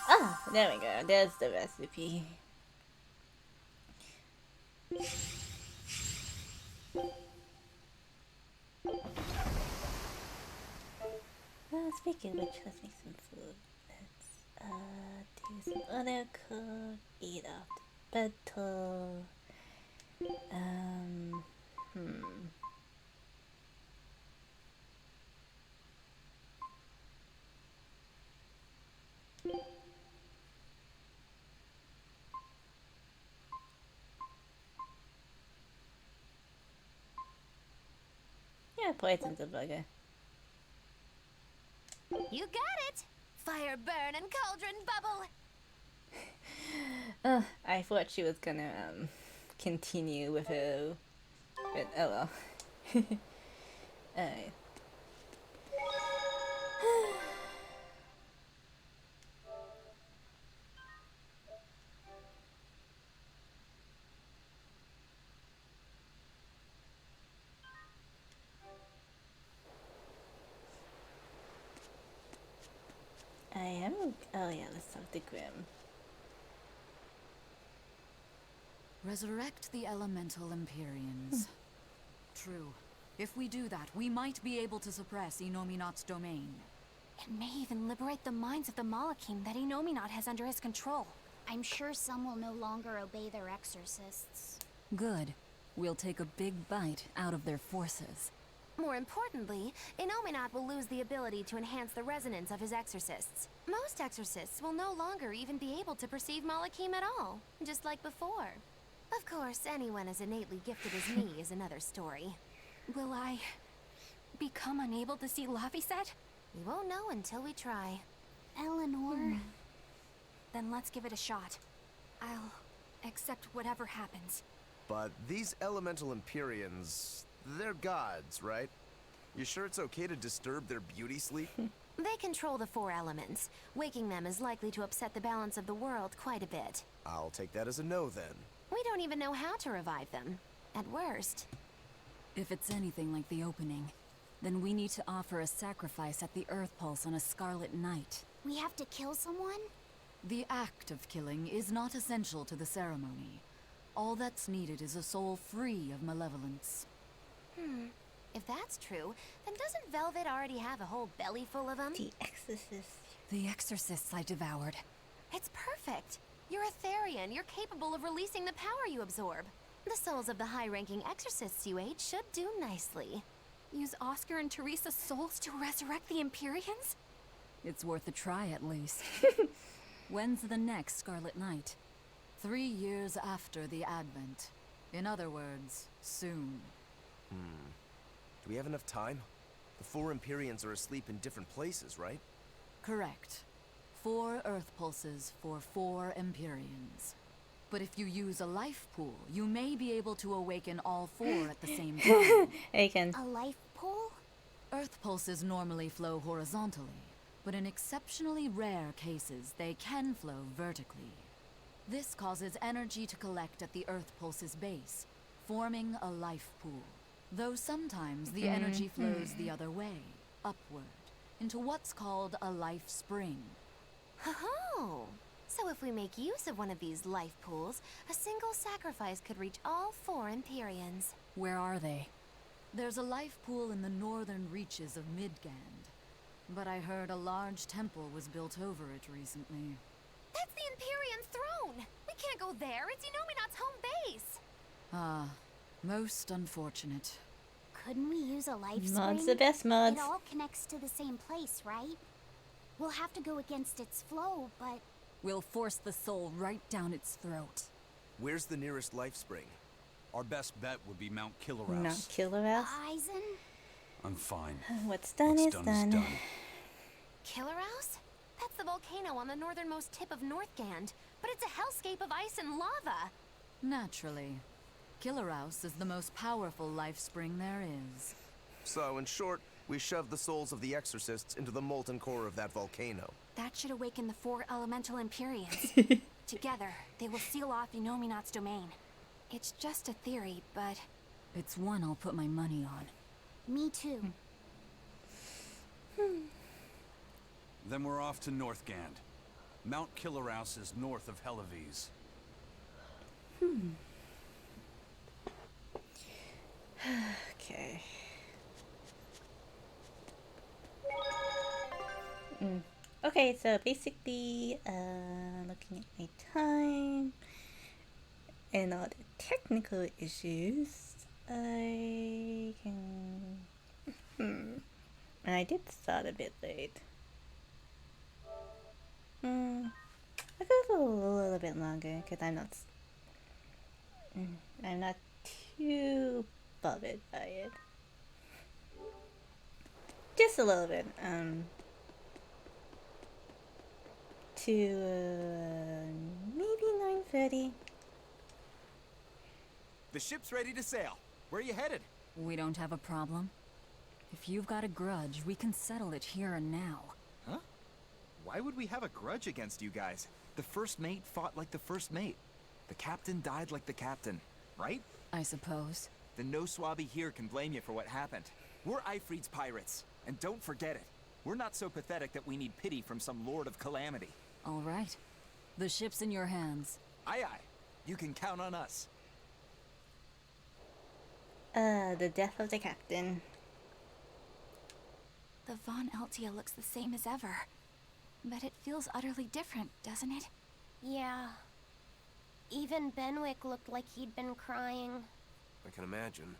Ah, there we go. There's the recipe. Speaking of which, let's make some food. Do some other code. Eat after battle. Yeah, poison's a bugger. You got it! Fire burn and cauldron bubble! I thought she was gonna continue with her, but oh well. Alright. I am. Oh yeah, let's talk to Grim. Resurrect the elemental Empyreans. True. If we do that, we might be able to suppress Inominat's domain. It may even liberate the minds of the Malakim that Inominat has under his control. I'm sure some will no longer obey their exorcists. Good. We'll take a big bite out of their forces. More importantly, Inominat will lose the ability to enhance the resonance of his exorcists. Most exorcists will no longer even be able to perceive Malakim at all, just like before. Of course, anyone as innately gifted as me is another story. Will I become unable to see Laphicet? We won't know until we try. Eleanor... Then let's give it a shot. I'll accept whatever happens. But these elemental Empyreans, they're gods, right? You sure it's okay to disturb their beauty sleep? They control the 4 elements. Waking them is likely to upset the balance of the world quite a bit. I'll take that as a no then. We don't even know how to revive them. At worst. If it's anything like the opening, then we need to offer a sacrifice at the Earth Pulse on a Scarlet Night. We have to kill someone? The act of killing is not essential to the ceremony. All that's needed is a soul free of malevolence. If that's true, then doesn't Velvet already have a whole belly full of them? The Exorcist. The exorcists I devoured. It's perfect. You're a Therian. You're capable of releasing the power you absorb. The souls of the high-ranking exorcists you ate should do nicely. Use Oscar and Teresa's souls to resurrect the Empyreans? It's worth a try at least. When's the next Scarlet Night? 3 years after the Advent. In other words, soon. Do we have enough time? The 4 Empyreans are asleep in different places, right? Correct. 4 Earth Pulses for 4 Empyreans. But if you use a life pool, you may be able to awaken all 4 at the same time. Aiken. A life pool? Earth Pulses normally flow horizontally, but in exceptionally rare cases, they can flow vertically. This causes energy to collect at the Earth Pulse's base, forming a life pool. Though sometimes the energy flows the other way, upward, into what's called a life spring. Oh! So if we make use of one of these life pools, a single sacrifice could reach all 4 Empyreans. Where are they? There's a life pool in the northern reaches of Midgand, but I heard a large temple was built over it recently. That's the Empyrean throne! We can't go there, it's Inominat's home base! Ah, most unfortunate. Couldn't we use a life spring? Mods the best mods. It all connects to the same place, right? We'll have to go against its flow, but... We'll force the soul right down its throat. Where's the nearest life spring? Our best bet would be Mount Killerhouse. Not Killerhouse. Eisen? I'm fine. What's done is done. Killerhouse? That's the volcano on the northernmost tip of Northgand, but it's a hellscape of ice and lava. Naturally. Killerhouse is the most powerful life spring there is. So, in short, we shoved the souls of the exorcists into the molten core of that volcano. That should awaken the 4 elemental Empyreans. Together, they will seal off Inominat's domain. It's just a theory, but... It's one I'll put my money on. Me too. Then we're off to Northgand. Mount Killerhouse is north of Hellawes. Okay. Okay, so basically, looking at my time and all the technical issues, I can. And I did start a bit late. I could go a little bit longer because I'm not too bothered by it. Just a little bit. To maybe 9:30. The ship's ready to sail. Where are you headed? We don't have a problem. If you've got a grudge, we can settle it here and now. Huh? Why would we have a grudge against you guys? The first mate fought like the first mate. The captain died like the captain, right? I suppose. Then no swabby here can blame you for what happened. We're Ifrit's pirates, and don't forget it. We're not so pathetic that we need pity from some Lord of Calamity. All right. The ship's in your hands. Aye aye. You can count on us. The death of the captain. The Von Eltia looks the same as ever. But it feels utterly different, doesn't it? Yeah. Even Benwick looked like he'd been crying. I can imagine.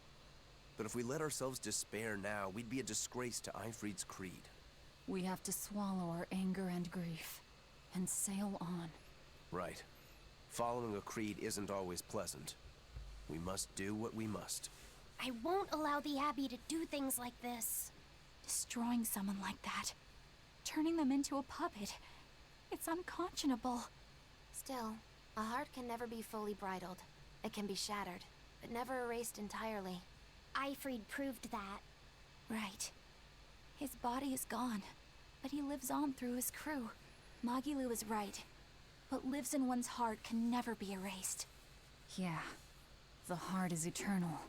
But if we let ourselves despair now, we'd be a disgrace to Ifrit's creed. We have to swallow our anger and grief, and sail on. Right. Following a creed isn't always pleasant. We must do what we must. I won't allow the Abbey to do things like this. Destroying someone like that. Turning them into a puppet. It's unconscionable. Still, a heart can never be fully bridled. It can be shattered, but never erased entirely. Ifrid proved that. Right. His body is gone, but he lives on through his crew. Magilu is right. What lives in one's heart can never be erased. Yeah. The heart is eternal.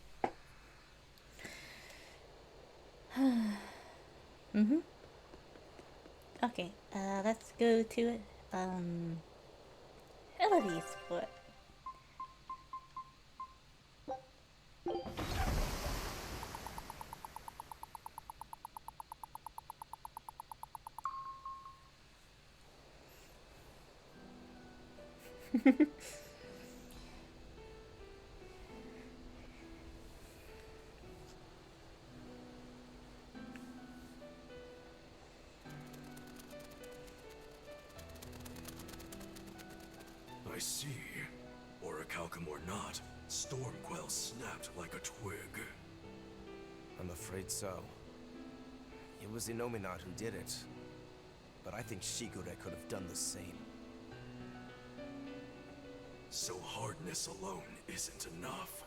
Okay, let's go to it. Elody's foot. I see. Orichalcum or not, Stormquell snapped like a twig. I'm afraid so. It was Innominat who did it. But I think Shigure could have done the same. So hardness alone isn't enough.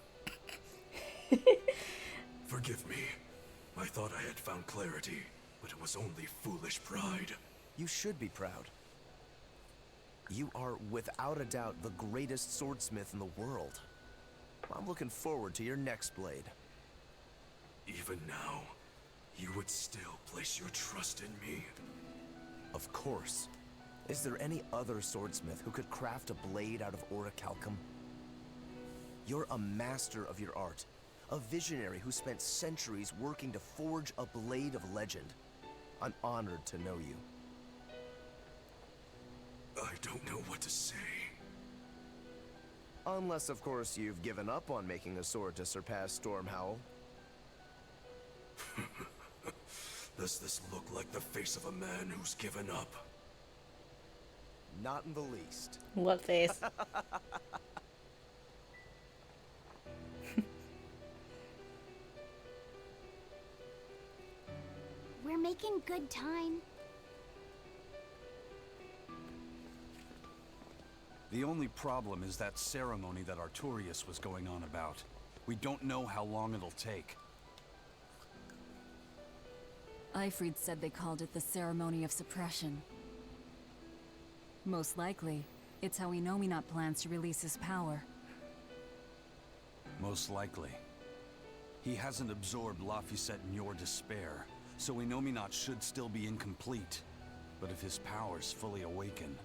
Forgive me. I thought I had found clarity, but it was only foolish pride. You should be proud. You are, without a doubt, the greatest swordsmith in the world. I'm looking forward to your next blade. Even now, you would still place your trust in me? Of course. Is there any other swordsmith who could craft a blade out of Orichalcum? You're a master of your art. A visionary who spent centuries working to forge a blade of legend. I'm honored to know you. I don't know what to say. Unless, of course, you've given up on making a sword to surpass Stormhowl. Does this look like the face of a man who's given up? Not in the least. What face? We're making good time. The only problem is that ceremony that Artorias was going on about. We don't know how long it'll take. Ifrid said they called it the Ceremony of Suppression. Most likely, it's how Innominat plans to release his power. Most likely. He hasn't absorbed Laphicet in your despair, so Innominat should still be incomplete. But if his powers fully awaken...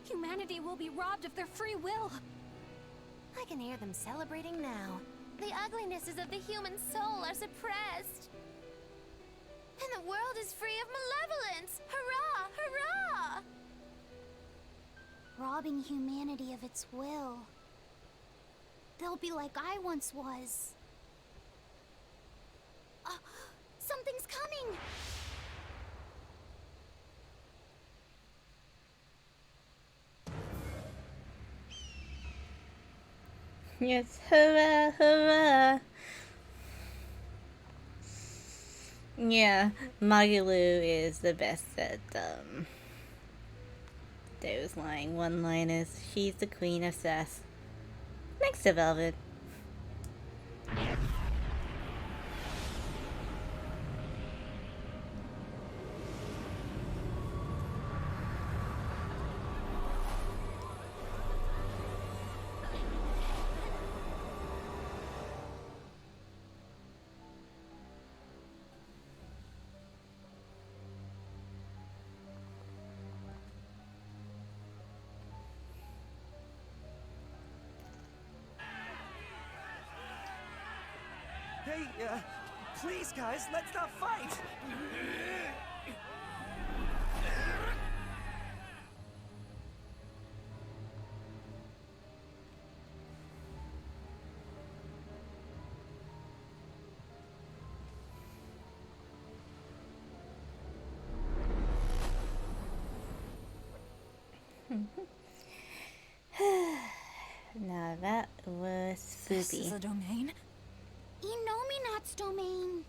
Humanity will be robbed of their free will. I can hear them celebrating now. The uglinesses of the human soul are suppressed. And the world is free of malevolence! Hurrah! Hurrah! Robbing humanity of its will. They'll be like I once was. Something's coming! Yes, hurrah, hurrah! Yeah, Magalu is the best at, those one-liners. She's the queen of sass. Next to Velvet. Hey, please, guys, let's not fight! Now that was spoopy. This is a domain? Innominat's domain.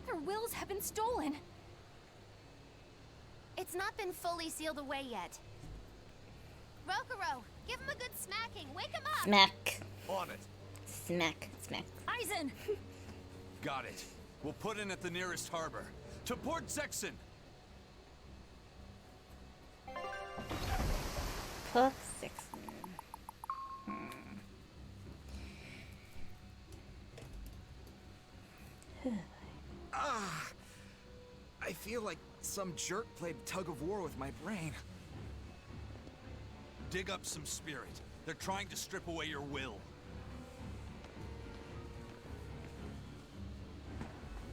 Their wills have been stolen. It's not been fully sealed away yet. Rokuro, give him a good smacking. Wake him up! Smack. On it. Smack. Smack. Aizen! Got it. We'll put in at the nearest harbor. To Port Zexon! Port Zexon. I feel like some jerk played tug of war with my brain. Dig up some spirit. They're trying to strip away your will.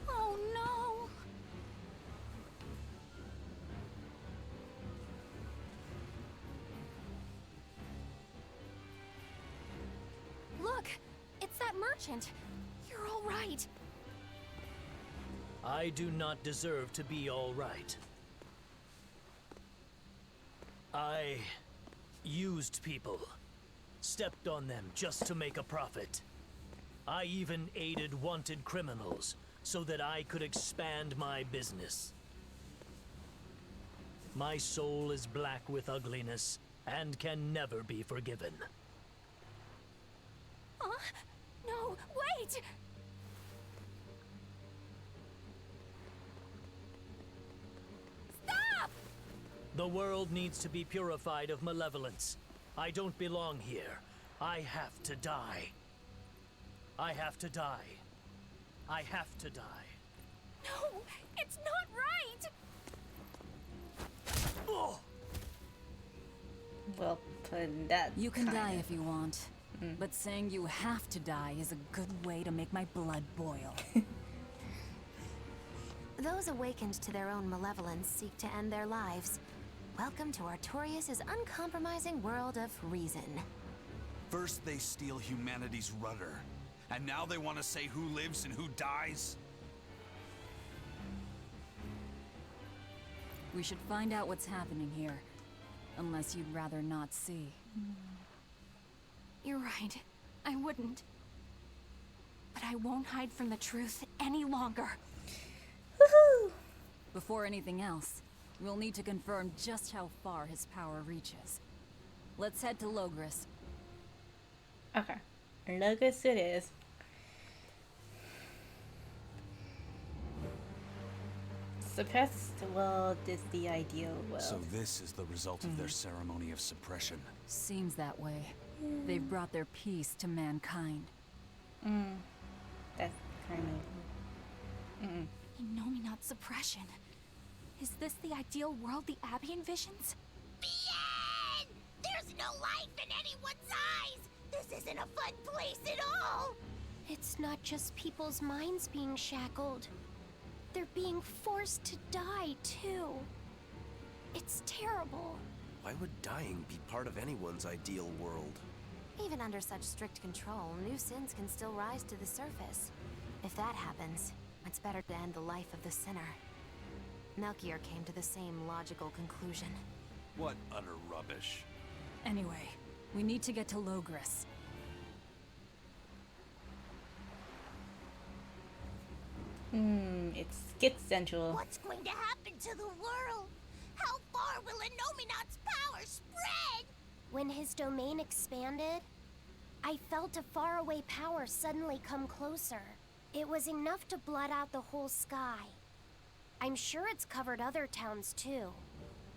Oh no! Look! It's that merchant! You're all right! I do not deserve to be all right. I used people, stepped on them just to make a profit. I even aided wanted criminals so that I could expand my business. My soul is black with ugliness and can never be forgiven. No, wait! Stop! The world needs to be purified of malevolence. I don't belong here. I have to die. I have to die. I have to die. No, it's not right! Oh! Well, put that. You can kind die of- if you want, but saying you have to die is a good way to make my blood boil. Those awakened to their own malevolence seek to end their lives. Welcome to Artorias' uncompromising world of reason. First they steal humanity's rudder, and now they want to say who lives and who dies? We should find out what's happening here. Unless you'd rather not see. You're right. I wouldn't. But I won't hide from the truth any longer. Woohoo! Before anything else, we'll need to confirm just how far his power reaches. Let's head to Logris. Okay. Logos it is. Suppressed world is the ideal world. So this is the result of their ceremony of suppression. Seems that way. They've brought their peace to mankind. That's kind of... Innominat suppression. Is this the ideal world the Abbey envisions? no life in anyone's eyes! This isn't a fun place at all! It's not just people's minds being shackled. They're being forced to die, too. It's terrible. Why would dying be part of anyone's ideal world? Even under such strict control, new sins can still rise to the surface. If that happens, it's better to end the life of the sinner. Melchior came to the same logical conclusion. What utter rubbish. Anyway, we need to get to Logris. It's Skit Central. What's going to happen to the world? How far will Innominat's power spread? When his domain expanded, I felt a faraway power suddenly come closer. It was enough to blot out the whole sky. I'm sure it's covered other towns too.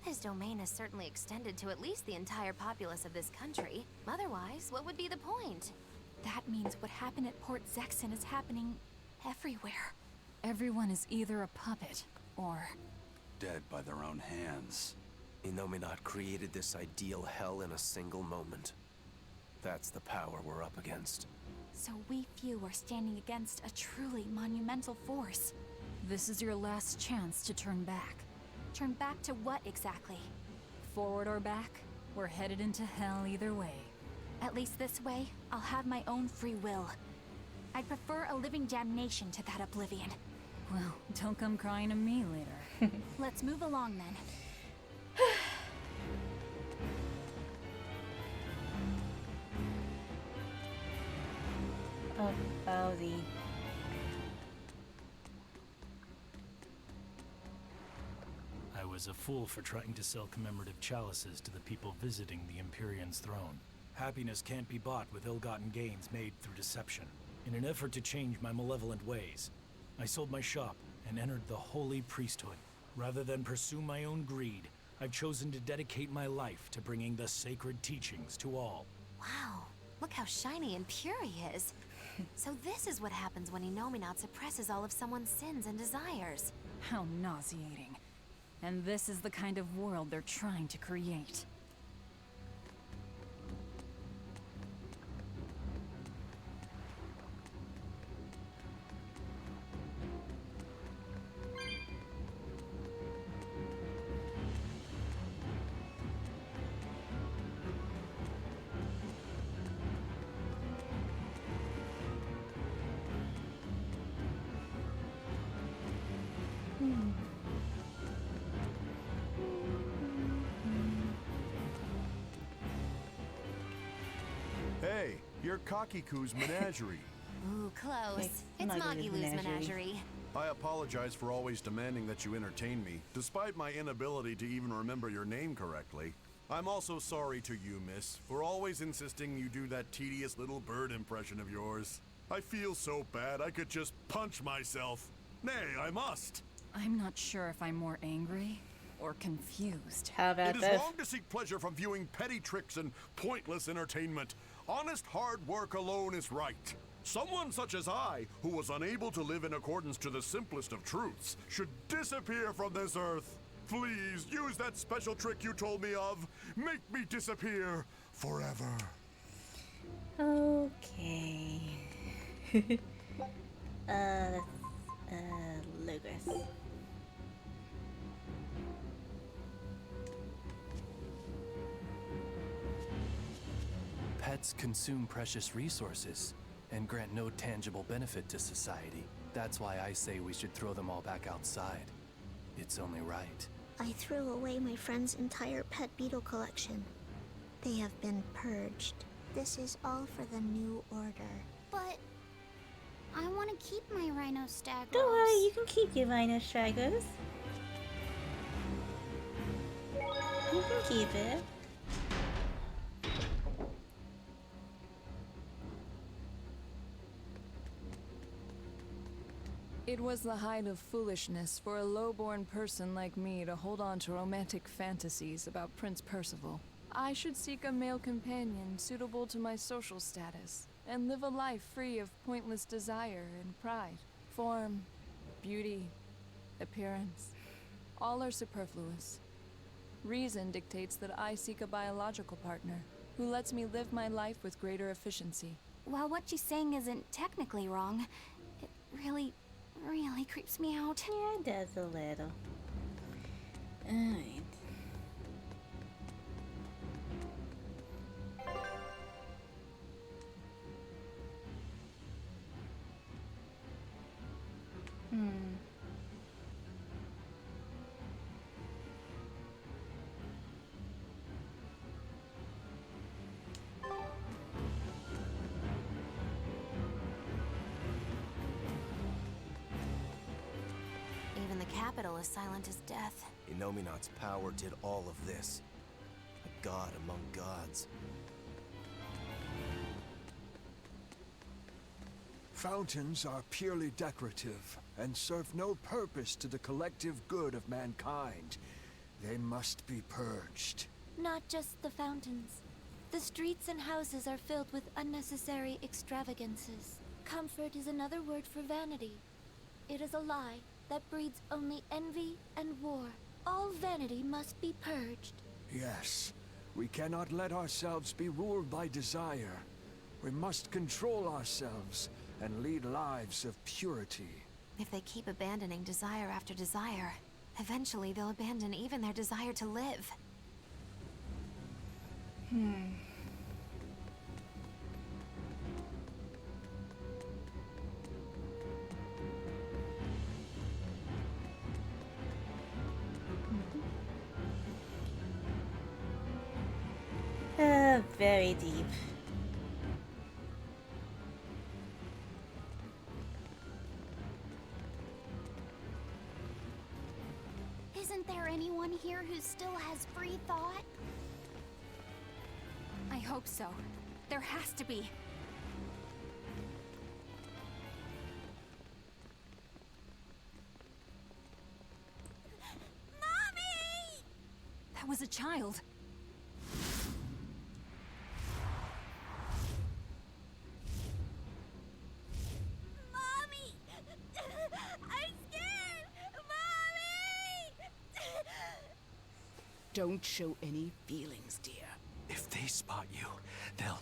His domain has certainly extended to at least the entire populace of this country. Otherwise, what would be the point? That means what happened at Port Zexon is happening everywhere. Everyone is either a puppet, or... dead by their own hands. Innominat created this ideal hell in a single moment. That's the power we're up against. So we few are standing against a truly monumental force. This is your last chance to turn back. Turn back to what exactly? Forward or back, we're headed into hell either way. At least this way, I'll have my own free will. I'd prefer a living damnation to that oblivion. Well, don't come crying to me later. Let's move along then. Oh, Bowsy. I was a fool for trying to sell commemorative chalices to the people visiting the Empyrean's throne. Happiness can't be bought with ill-gotten gains made through deception. In an effort to change my malevolent ways, I sold my shop and entered the holy priesthood. Rather than pursue my own greed, I've chosen to dedicate my life to bringing the sacred teachings to all. Wow, look how shiny and pure he is. So this is what happens when Innominat suppresses all of someone's sins and desires. How nauseating. And this is the kind of world they're trying to create. Hey, you're Kakiku's menagerie. Ooh, close. Like, It's Magilou's Magilou's menagerie. menagerie. I apologize for always demanding that you entertain me, despite my inability to even remember your name correctly. I'm also sorry to you, miss, for always insisting you do that tedious little bird impression of yours. I feel so bad I could just punch myself. Nay, I must. I'm not sure if I'm more angry or confused. How about It is this? wrong to seek pleasure from viewing petty tricks and pointless entertainment. Honest hard work alone is right. Someone such as I, who was unable to live in accordance to the simplest of truths, should disappear from this earth. Please, use that special trick you told me of. Make me disappear forever. Okay. Logris. Pets consume precious resources and grant no tangible benefit to society. That's why I say we should throw them all back outside. It's only right. I threw away my friend's entire pet beetle collection. They have been purged. This is all for the new order. But I want to keep my Rhinostragos. Don't worry, you can keep your Rhinostragos. You can keep it. It was the height of foolishness for a low-born person like me to hold on to romantic fantasies about Prince Percival. I should seek a male companion suitable to my social status, and live a life free of pointless desire and pride. Form, beauty, appearance, all are superfluous. Reason dictates that I seek a biological partner who lets me live my life with greater efficiency. While what she's saying isn't technically wrong, it really creeps me out. Yeah, it does a little. Alright. Even the capital is silent as death. Innominat's power did all of this. A god among gods. Fountains are purely decorative and serve no purpose to the collective good of mankind. They must be purged. Not just the fountains. The streets and houses are filled with unnecessary extravagances. Comfort is another word for vanity. It is a lie that breeds only envy and war. All vanity must be purged. Yes, we cannot let ourselves be ruled by desire. We must control ourselves and lead lives of purity. If they keep abandoning desire after desire, eventually they'll abandon even their desire to live. Very deep. Isn't there anyone here who still has free thought? I hope so. There has to be. Mommy! That was a child. Mommy! I'm scared! Mommy! Don't show any feelings, dear. If they spot you, they'll...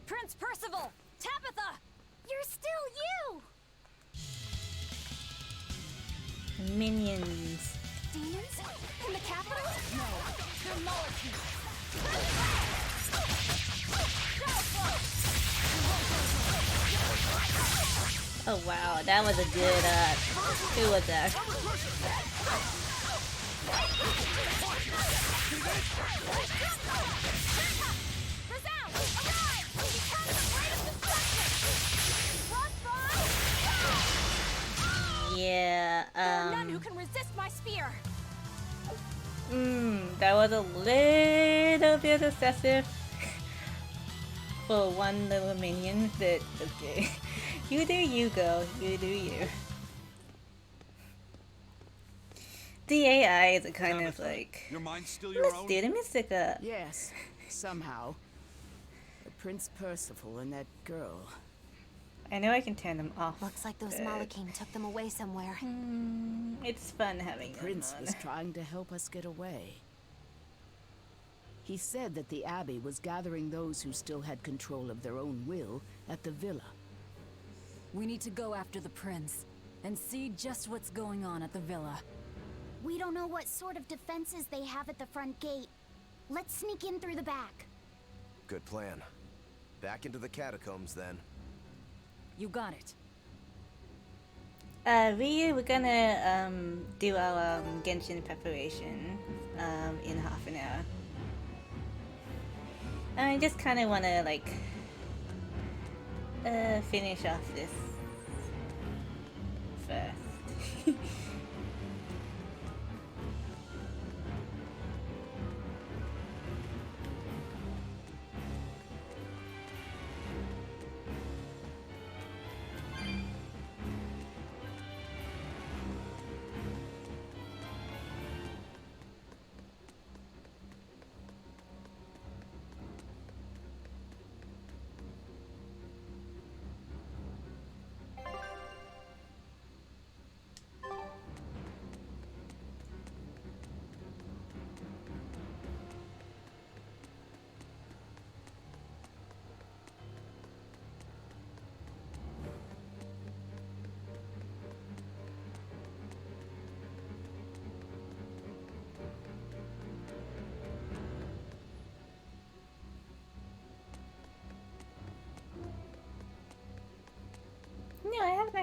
Prince Percival! Tabitha! You're still you! Minions. Demons? In the capital? No, they're molecules. Oh wow, that was a good, who was that? Yeah, None who can resist my spear. That was a little bit excessive for one little minion, but okay. You do you, girl. You do you. The AI is a kind of like... Your mind's still your own? Let me stick up. Yes, somehow. But Prince Percival and that girl... I know I can turn them off. Looks like those but Malachim took them away somewhere. It's fun having them Prince on. was trying to help us get away. He said that the Abbey was gathering those who still had control of their own will at the villa. We need to go after the prince and see just what's going on at the villa. We don't know what sort of defenses they have at the front gate. Let's sneak in through the back. Good plan. Back into the catacombs, then. You got it. We're gonna do our Genshin preparation in half an hour. I just kind of want to like finish off this first.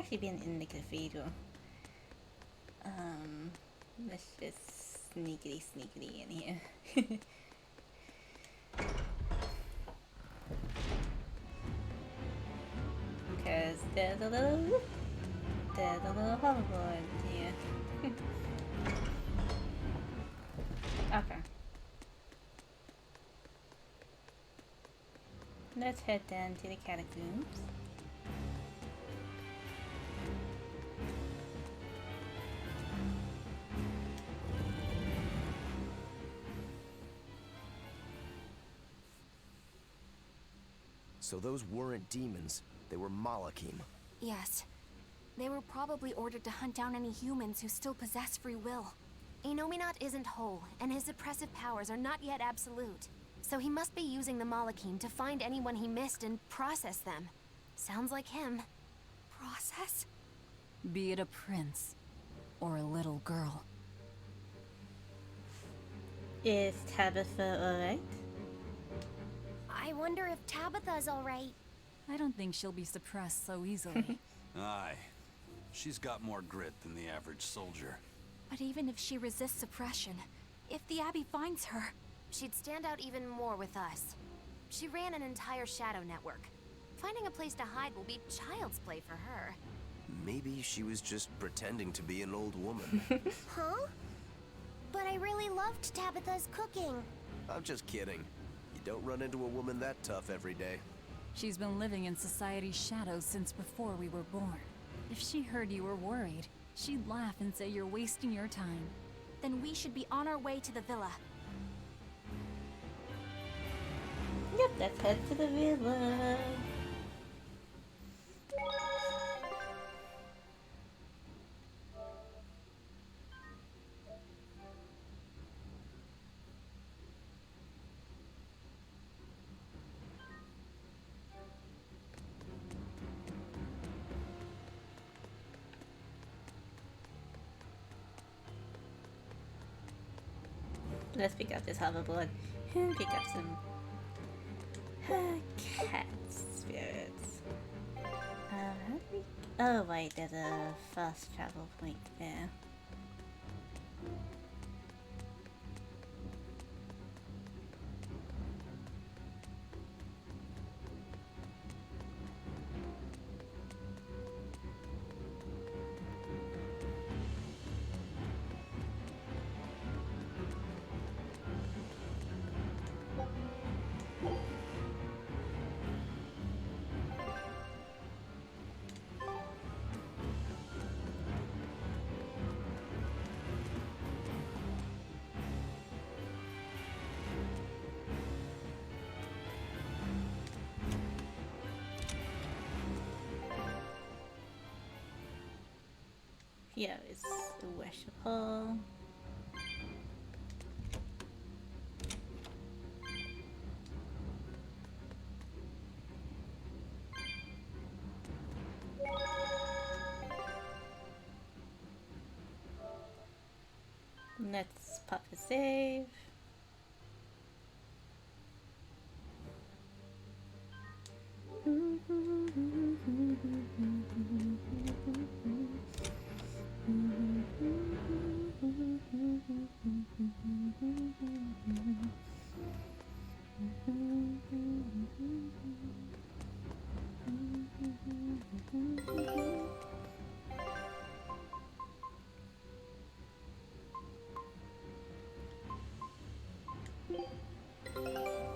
actually been in the cathedral. Let's just sneakily in here. Because there's a little hoverboard here. Okay. Let's head down to the catacombs. So those weren't demons, they were Malakim. Yes. They were probably ordered to hunt down any humans who still possess free will. Inominat isn't whole, and his suppressive powers are not yet absolute. So he must be using the Malakim to find anyone he missed and process them. Sounds like him. Process? Be it a prince or a little girl. Is Tabitha alright? I wonder if Tabitha's alright. I don't think she'll be suppressed so easily. Aye. She's got more grit than the average soldier. But even if she resists suppression, if the Abbey finds her... She'd stand out even more with us. She ran an entire shadow network. Finding a place to hide will be child's play for her. Maybe she was just pretending to be an old woman. Huh? But I really loved Tabitha's cooking. I'm just kidding. You don't run into a woman that tough every day. She's been living in society's shadows since before we were born. If she heard you were worried, she'd laugh and say you're wasting your time. Then we should be on our way to the villa. Yep, let's head to the villa. Let's pick up this hoverboard and pick up some cat spirits. How do we... Oh wait, there's a fast travel point there. Here is the worship hall. Let's pop a save.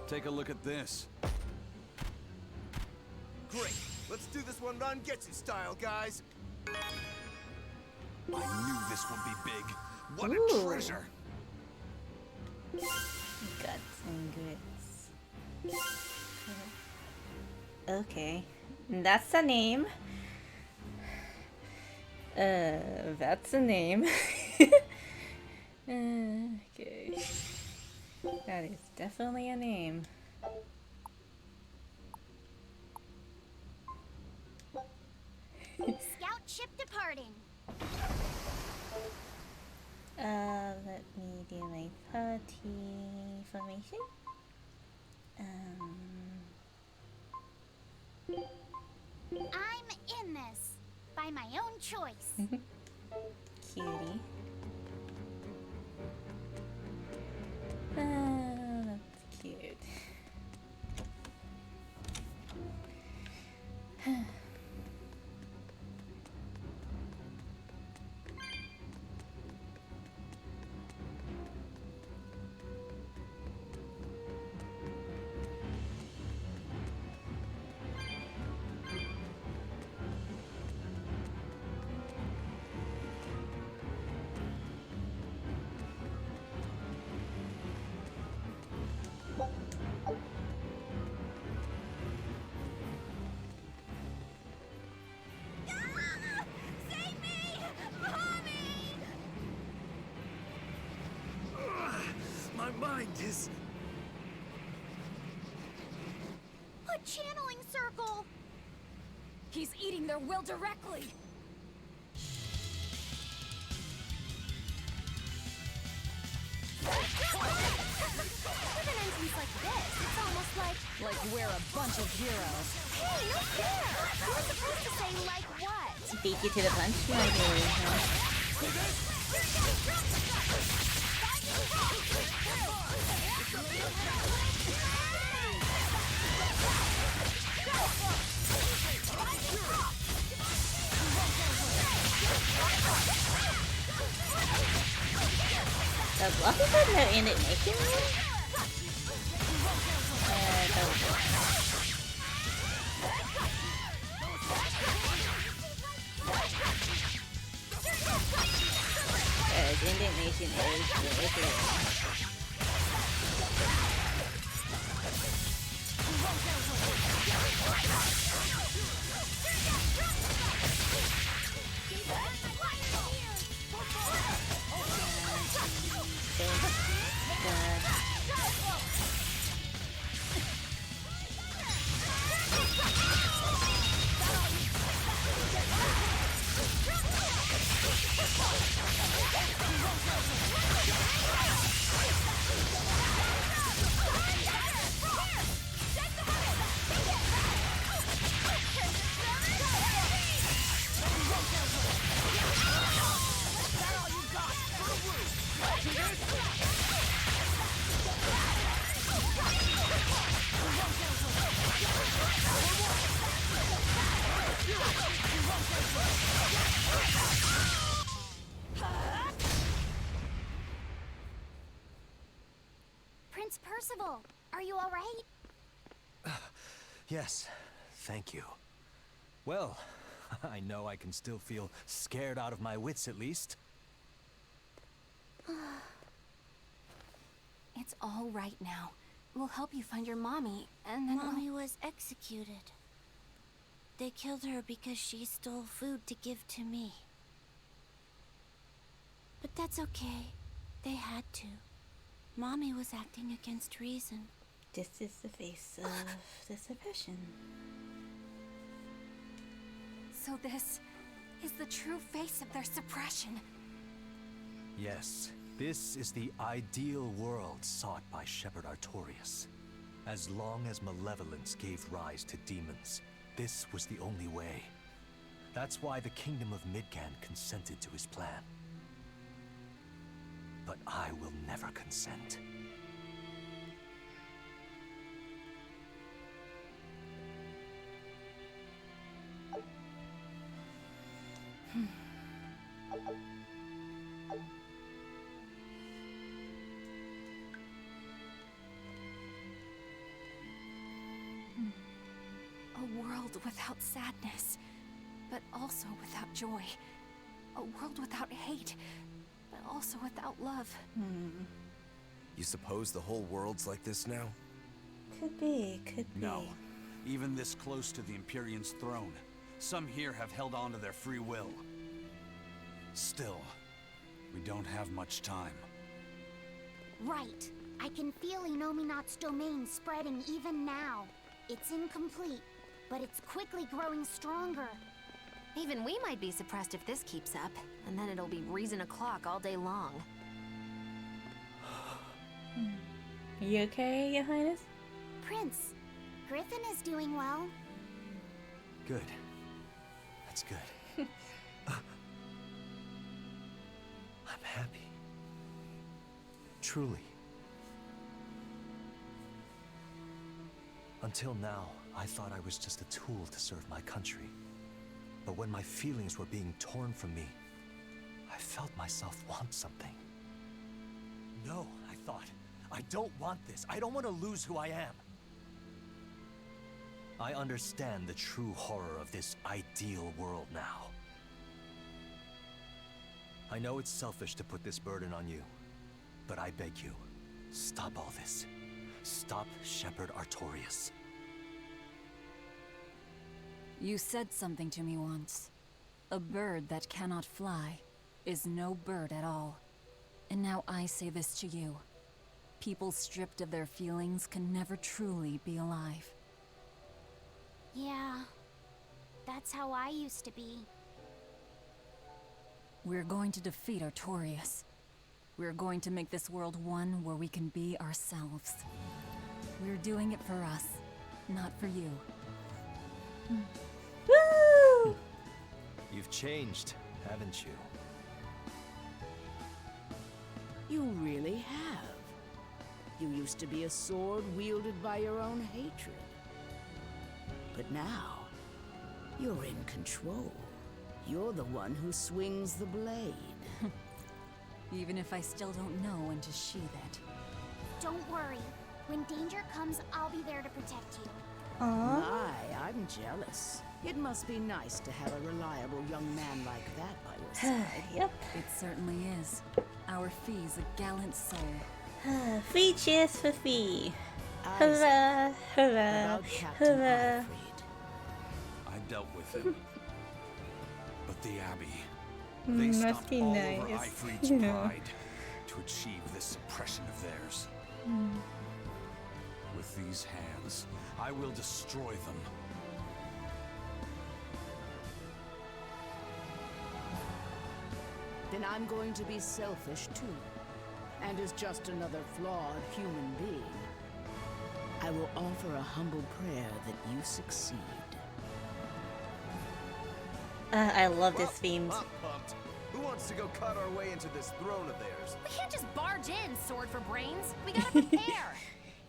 Take a look at this. Great! Let's do this one Ron Getsu style, guys! I knew this would be big. What Ooh. a treasure! Guts and grits. Okay, that's a name. That's a name. Okay. That is definitely a name. Scout ship departing. Let me do my party formation. I'm in this. By by my own choice. Cutie. That's cute. My mind is... A channeling circle! He's eating their will directly! With an entrance like this, it's almost like... Like we're a bunch of heroes. Hey, no fair! You're supposed to say like what? Beat you to the punch, my boy. Does Luffy have no indignation? Indignation is ridiculous. Prince Percival, are you alright? Yes, thank you. Well, I know I can still feel scared out of my wits at least. It's all right now. We'll help you find your mommy, and then Mommy was executed. They killed her because she stole food to give to me. But that's okay. They had to. Mommy was acting against reason. This is the face of the suppression. So this is the true face of their suppression. Yes, this is the ideal world sought by Shepherd Artorias. As long as malevolence gave rise to demons, this was the only way. That's why the Kingdom of Midgand consented to his plan. But I will never consent. A world without sadness, but also without joy. A world without hate, but also without love. You suppose the whole world's like this now? Could be, could be. No. Even this close to the Empyrean's throne, some here have held on to their free will. Still, we don't have much time. Right. I can feel Inominat's domain spreading even now. It's incomplete, but it's quickly growing stronger. Even we might be suppressed if this keeps up, and then it'll be reason o'clock all day long. You okay, Your Highness? Prince, Griffin is doing well. Good. That's good. I'm happy. Truly. Until now, I thought I was just a tool to serve my country. But when my feelings were being torn from me, I felt myself want something. No, I thought. I don't want this. I don't want to lose who I am. I understand the true horror of this ideal world now. I know it's selfish to put this burden on you, but I beg you, stop all this. Stop Shepherd Artorias. You said something to me once. A bird that cannot fly is no bird at all. And now I say this to you. People stripped of their feelings can never truly be alive. Yeah, that's how I used to be. We're going to defeat Artorias. We're going to make this world one where we can be ourselves. We're doing it for us, not for you. Woo! You've changed, haven't you? You really have. You used to be a sword wielded by your own hatred. But now, you're in control. You're the one who swings the blade. Even if I still don't know when to sheath it. Don't worry. When danger comes, I'll be there to protect you. My, I'm jealous. It must be nice to have a reliable young man like that by your side. Yep. It certainly is. Our Fee's a gallant soul. Free cheers for Fee. Hurrah, hurrah, hurrah. I dealt with him. But the Abbey, they Must stomped be all nice. over Ifrit's pride to achieve this suppression of theirs. With these hands, I will destroy them. Then I'm going to be selfish too. And as just another flawed human being, I will offer a humble prayer that you succeed. I love this theme. I'm pumped. Who wants to go cut our way into this throne of theirs? We can't just barge in, sword for brains. We gotta prepare.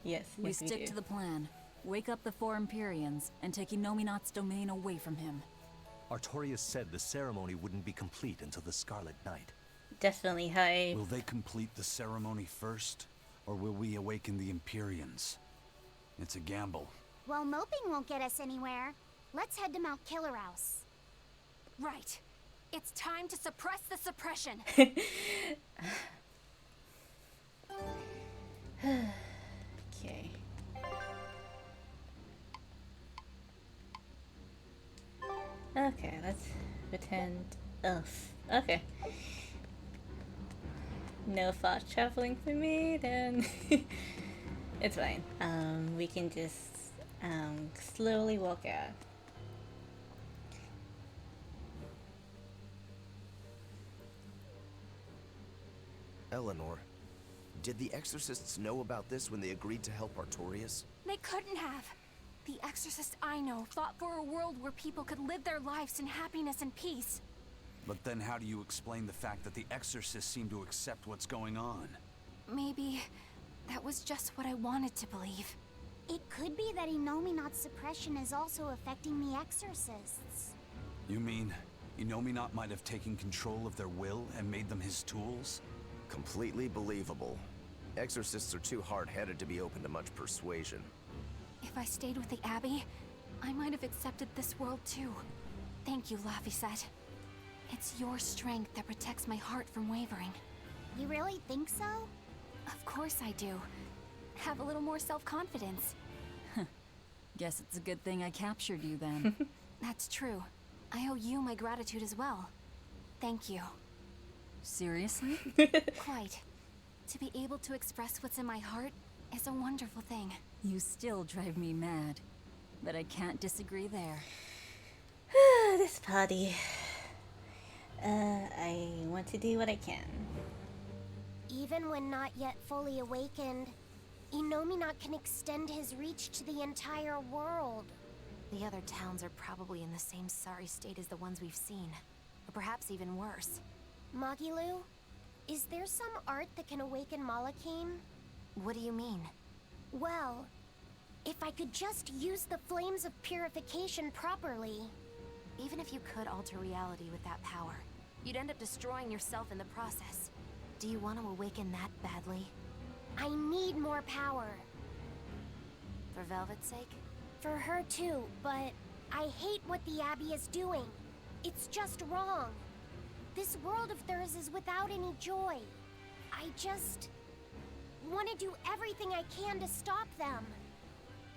Yes, We yes, stick do. to the plan. Wake up the four Empyreans and take Inominat's domain away from him. Artorias said the ceremony wouldn't be complete until the Scarlet Night. Definitely high. Will they complete the ceremony first, or will we awaken the Empyreans? It's a gamble. Well, moping won't get us anywhere. Let's head to Mount Killerhouse. Right. It's time to suppress the suppression. Okay. Okay, let's pretend Earth. Okay. No fast traveling for me, then it's fine. We can just slowly walk out. Eleanor, did the Exorcists know about this when they agreed to help Artorias? They couldn't have. The exorcist I know fought for a world where people could live their lives in happiness and peace. But then how do you explain the fact that the Exorcists seem to accept what's going on? Maybe that was just what I wanted to believe. It could be that Inominat's suppression is also affecting the exorcists. You mean Inominat might have taken control of their will and made them his tools? Completely believable. Exorcists are too hard-headed to be open to much persuasion. If I stayed with the Abbey, I might have accepted this world too. Thank you, Laphicet. It's your strength that protects my heart from wavering. You really think so? Of course I do. Have a little more self-confidence. Guess it's a good thing I captured you then. That's true. I owe you my gratitude as well. Thank you. Seriously? Quite. To be able to express what's in my heart is a wonderful thing. You still drive me mad, but I can't disagree there. This party. I want to do what I can. Even when not yet fully awakened, Inominat can extend his reach to the entire world. The other towns are probably in the same sorry state as the ones we've seen. Or perhaps even worse. Magilu, is there some art that can awaken Malakim? What do you mean? Well, if I could just use the flames of purification properly. Even if you could alter reality with that power, you'd end up destroying yourself in the process. Do you want to awaken that badly? I need more power. For Velvet's sake? For her too, but I hate what the Abbey is doing. It's just wrong. This world of theirs is without any joy. I just want to do everything I can to stop them.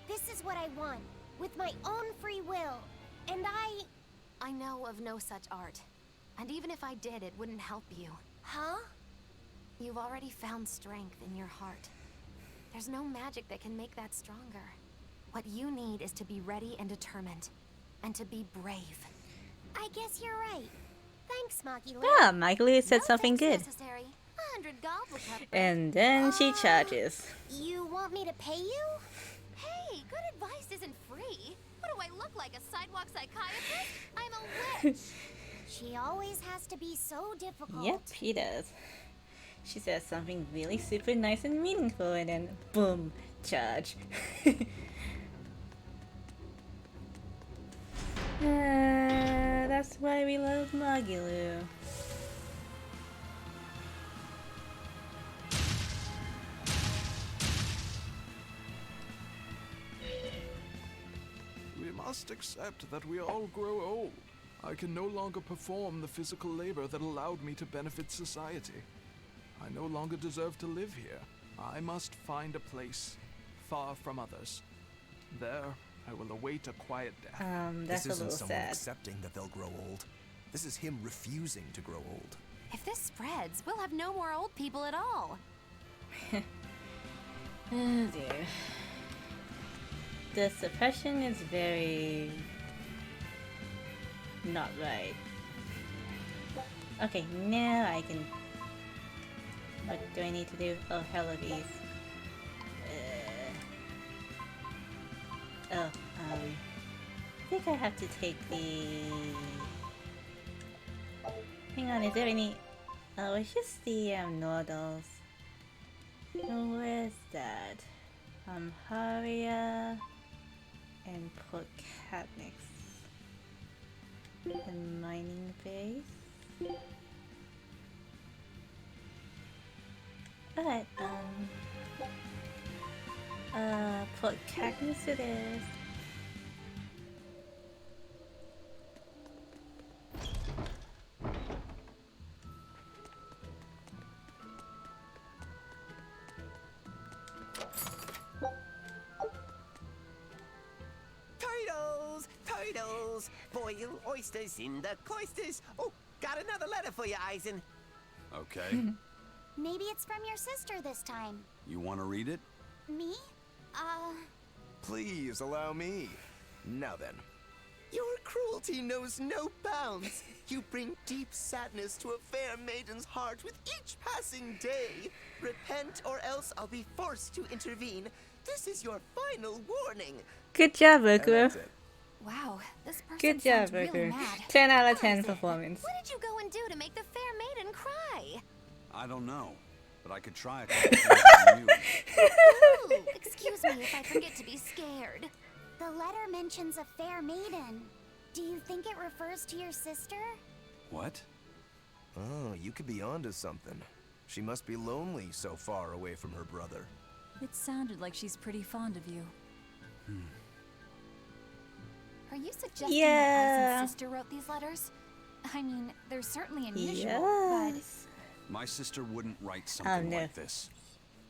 This is what I want, with my own free will. And I know of no such art. And even if I did, it wouldn't help you. Huh? You've already found strength in your heart. There's no magic that can make that stronger. What you need is to be ready and determined. And to be brave. I guess you're right. Thanks, Magilu. Ah, Magilu said something good. Necessary. 100 gold will cut it. And then she charges. You want me to pay you? Hey, good advice isn't free. What do I look like, a sidewalk psychiatrist? I'm a witch. She always has to be so difficult. Yep, he does. She says something really super nice and meaningful, and then boom, charge. That's why we love Magilu. We must accept that we all grow old. I can no longer perform the physical labor that allowed me to benefit society. I no longer deserve to live here. I must find a place far from others. There, I will await a quiet death. That's this a isn't little someone sad. accepting that they'll grow old. This is him refusing to grow old. If this spreads, we'll have no more old people at all. Oh dear. The suppression is very not right. Okay, now I can. What do I need to do? Oh, hell of these. I think I have to take the. Hang on, is there any? Oh, it's just the Nordals. Oh, where's that? Haria and Port Katniss. The mining base. Alright, Port Katniss it is. Turtles! Boil oysters in the cloisters. Oh, got another letter for you, Eisen. Okay. Maybe it's from your sister this time. You want to read it? Me? Please allow me. Now then. Your cruelty knows no bounds. You bring deep sadness to a fair maiden's heart with each passing day. Repent or else I'll be forced to intervene. This is your final warning. Good job, Roku. Wow, this person Good job, sounds really Roku. mad. 10 out of 10 performance. What did you go and do to make the fair maiden cry? I don't know, but I could try a couple things on you. Ooh, excuse me if I forget to be scared. The letter mentions a fair maiden. Do you think it refers to your sister? What? Oh, you could be onto something. She must be lonely so far away from her brother. It sounded like she's pretty fond of you. Are you suggesting Yeah. that Eisen's sister wrote these letters? I mean, they're certainly unusual, Yes. My sister wouldn't write something no. like this.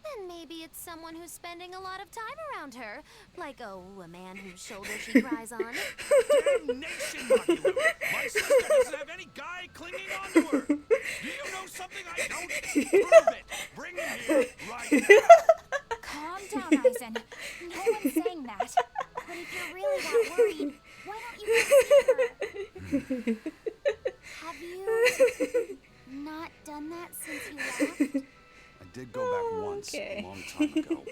Then maybe it's someone who's spending a lot of time around her. Like, oh, a man whose shoulder she cries on. Damnation, Magilu! My sister doesn't have any guy clinging onto her! Do you know something I don't? Prove it! Bring him here right now! Calm down, Eisen. No one's saying that. But if you're really that worried, why don't you go see her? Have you not done that since you left? I did go back once, Okay. a long time ago.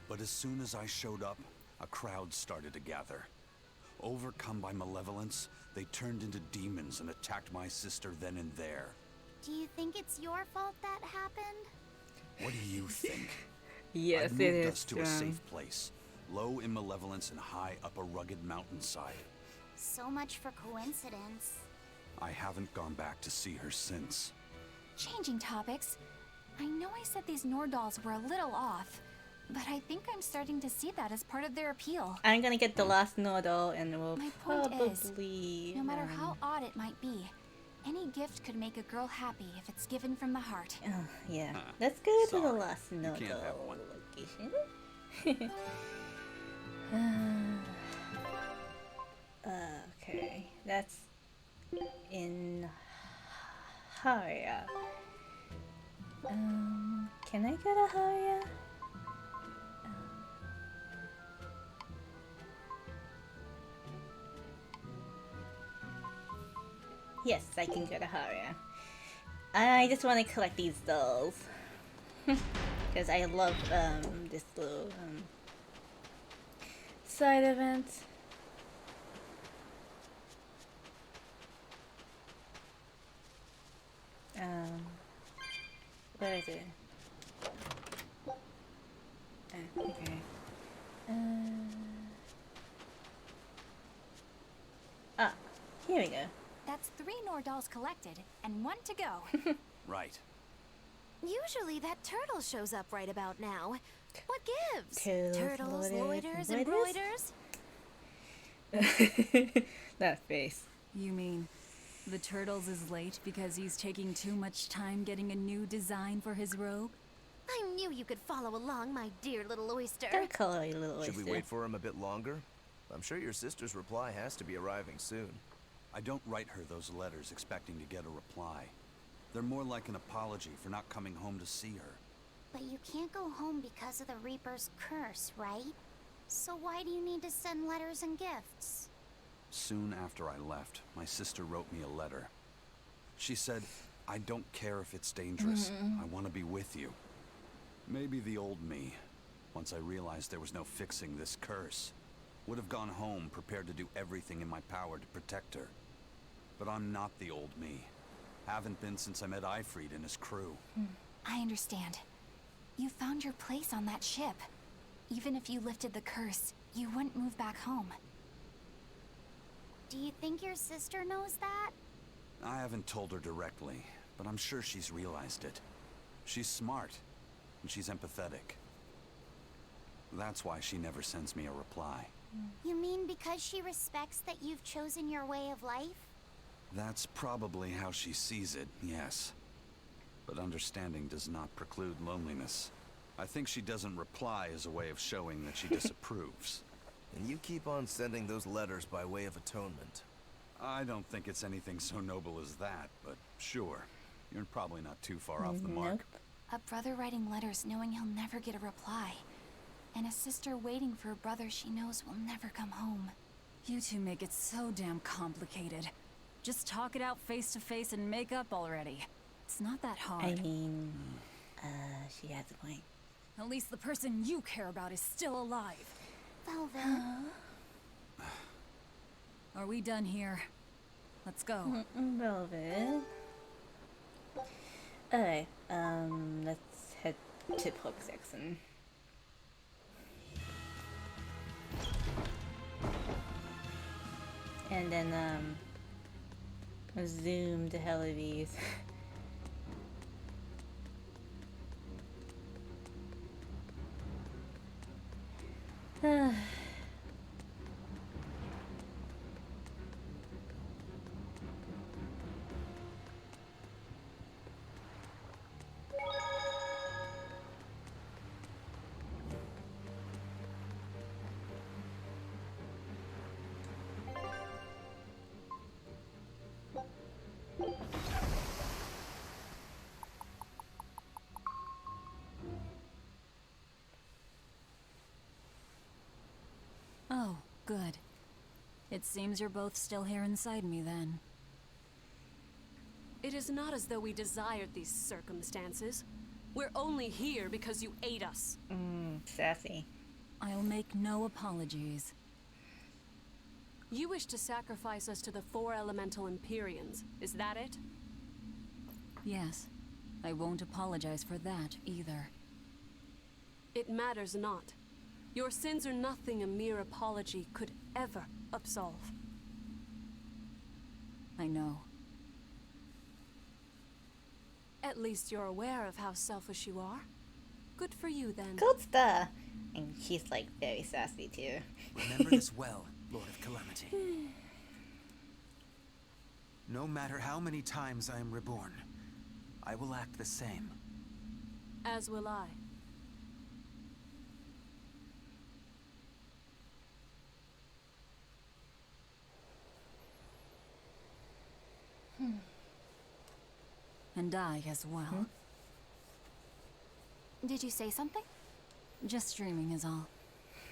But as soon as I showed up, a crowd started to gather. Overcome by malevolence, they turned into demons and attacked my sister then and there. Do you think it's your fault that happened? What do you think? Yes, I moved it us is. to a safe place, low in malevolence and high up a rugged mountainside. So much for coincidence. I haven't gone back to see her since. Changing topics. I know I said these Nordals were a little off, but I think I'm starting to see that as part of their appeal. I'm gonna get the last Nodal and we'll My point probably... is, no matter how odd it might be, any gift could make a girl happy if it's given from the heart. Yeah. Let's go to the last Nodal can't have one. location. Okay, that's in Haria. Can I go to Haria? Yes, I can go to Haria. I just want to collect these dolls. Because I love this little side event. Where is it? Okay. Here we go. That's 3 Nordals collected, and 1 to go. Right. Usually that turtle shows up right about now. What gives? Turtles, loiters, loiters? embroiders? That face. You mean the Turtles is late because he's taking too much time getting a new design for his robe? I knew you could follow along, my dear little oyster. Don't call her a little oyster. Should we wait for him a bit longer? I'm sure your sister's reply has to be arriving soon. I don't write her those letters expecting to get a reply. They're more like an apology for not coming home to see her. But you can't go home because of the Reaper's curse, right? So why do you need to send letters and gifts? Soon after I left, my sister wrote me a letter. She said, I don't care if it's dangerous. I want to be with you. Maybe the old me, once I realized there was no fixing this curse, would have gone home prepared to do everything in my power to protect her. But I'm not the old me. Haven't been since I met Ifrid and his crew. I understand. You found your place on that ship. Even if you lifted the curse, you wouldn't move back home. Do you think your sister knows that? I haven't told her directly, but I'm sure she's realized it. She's smart, and she's empathetic. That's why she never sends me a reply. You mean because she respects that you've chosen your way of life? That's probably how she sees it, yes. But understanding does not preclude loneliness. I think she doesn't reply as a way of showing that she disapproves. And you keep on sending those letters by way of atonement. I don't think it's anything so noble as that, but sure. You're probably not too far off the mark. A brother writing letters knowing he'll never get a reply. And a sister waiting for a brother she knows will never come home. You two make it so damn complicated. Just talk it out face to face and make up already. It's not that hard. I mean, she has a point. At least the person you care about is still alive. Velvet. Are we done here? Let's go. Velvet. Alright, let's head to Polk Saxon. And then, zoom to Hellawes. Oh, good. It seems you're both still here inside me then. It is not as though we desired these circumstances. We're only here because you ate us. Sassy. I'll make no apologies. You wish to sacrifice us to the 4 elemental Empyreans, is that it? Yes. I won't apologize for that, either. It matters not. Your sins are nothing a mere apology could ever absolve. I know. At least you're aware of how selfish you are. Good for you, then. Good stuff. And she's like very sassy too. Remember this well, Lord of Calamity. No matter how many times I am reborn, I will act the same. As will I. And I as well. Did you say something? Just dreaming is all.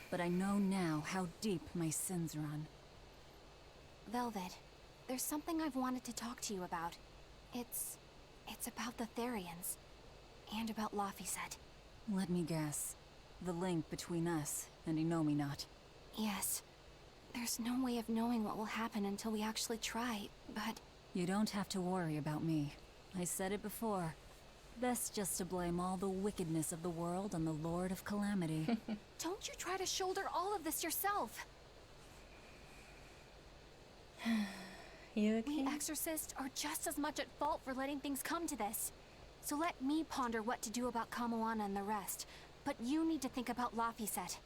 But I know now how deep my sins run. Velvet, there's something I've wanted to talk to you about. It's about the Therians. And about Laphicet. Let me guess. The link between us and Innominat. Yes. There's no way of knowing what will happen until we actually try, but... You don't have to worry about me. I said it before. Best just to blame all the wickedness of the world on the Lord of Calamity. Don't you try to shoulder all of this yourself! You okay? We exorcists are just as much at fault for letting things come to this. So let me ponder what to do about Kamoana and the rest. But you need to think about Laphicet.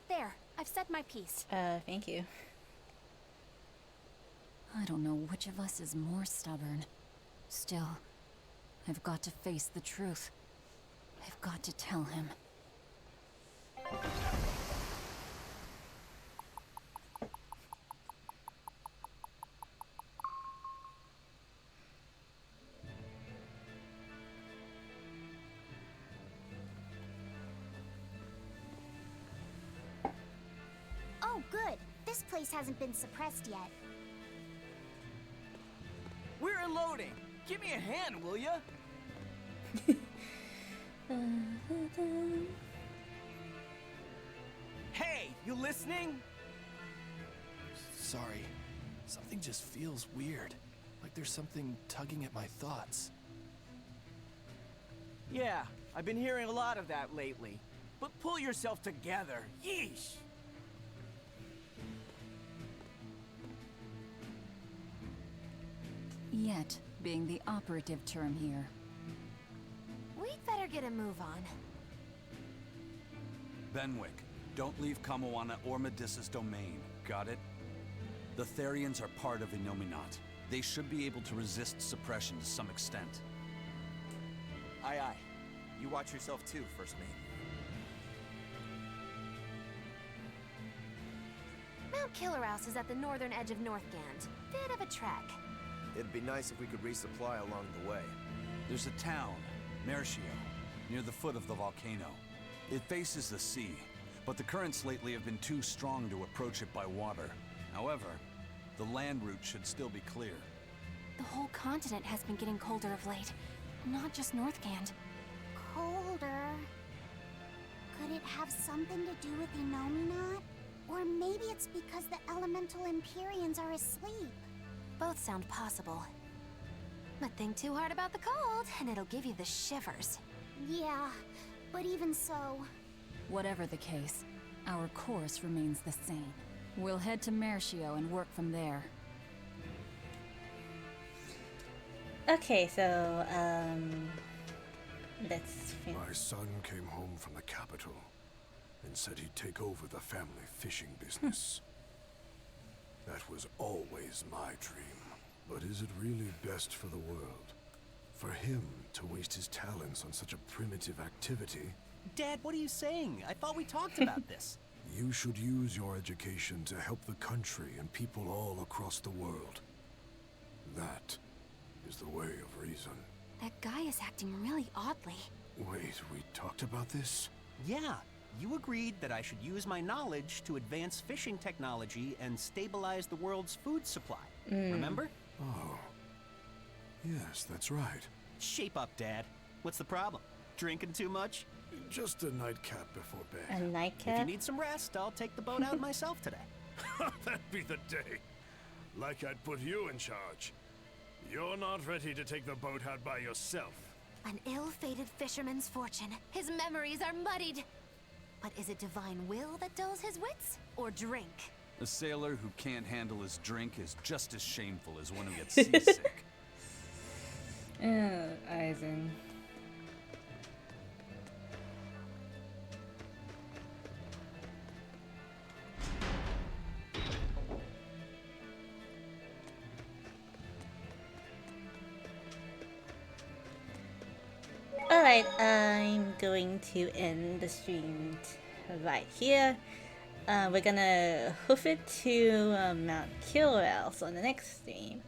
There, I've said my piece. Thank you. I don't know which of us is more stubborn. Still, I've got to face the truth. I've got to tell him. Oh, good. This place hasn't been suppressed yet. We're unloading. Give me a hand, will ya? Hey, you listening? Sorry. Something just feels weird. Like there's something tugging at my thoughts. Yeah, I've been hearing a lot of that lately. But pull yourself together. Yeesh! Yet being the operative term here. We'd better get a move on. Benwick, don't leave Kamoana or Medissa's domain. Got it? The Therians are part of Innominat. They should be able to resist suppression to some extent. Aye, aye. You watch yourself too, First Mate. Mount Killerhouse is at the northern edge of Northgand. Bit of a trek. It'd be nice if we could resupply along the way. There's a town, Mercio, near the foot of the volcano. It faces the sea, but the currents lately have been too strong to approach it by water. However, the land route should still be clear. The whole continent has been getting colder of late. Not just Northgand. Colder. Could it have something to do with Innominat? Or maybe it's because the elemental Empyreans are asleep. Both sound possible. But think too hard about the cold, and it'll give you the shivers. Yeah, but even so... Whatever the case, our course remains the same. We'll head to Mercio and work from there. Okay, so, let's... My son came home from the capital and said he'd take over the family fishing business. That was always my dream. But is it really best for the world? For him to waste his talents on such a primitive activity? Dad, what are you saying? I thought we talked about this. You should use your education to help the country and people all across the world. That is the way of reason. That guy is acting really oddly. Wait, we talked about this? Yeah, you agreed that I should use my knowledge to advance fishing technology and stabilize the world's food supply. Remember? Oh. Yes, that's right. Shape up, Dad. What's the problem? Drinking too much? Just a nightcap before bed. A If you nightcap? need some rest, I'll take the boat out myself today. That'd be the day. Like I'd put you in charge. You're not ready to take the boat out by yourself. An ill-fated fisherman's fortune. His memories are muddied. But is it divine will that dulls his wits, or drink? A sailor who can't handle his drink is just as shameful as one who gets seasick. Aizen. Alright, I'm going to end the stream right here. We're gonna hoof it to Mount Kilrels on the next stream.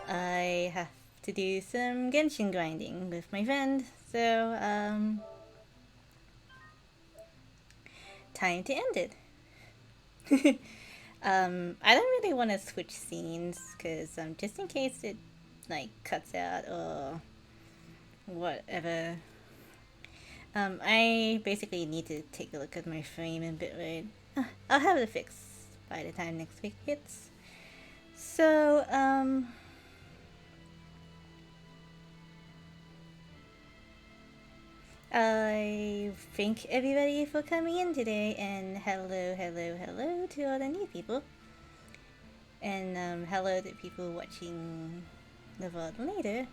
I have to do some Genshin grinding with my friend, so time to end it. I don't really want to switch scenes because just in case it like cuts out or whatever. I basically need to take a look at my frame and bitrate. I'll have it fixed by the time next week hits. So, I thank everybody for coming in today, and hello to all the new people. And hello to people watching the VOD later.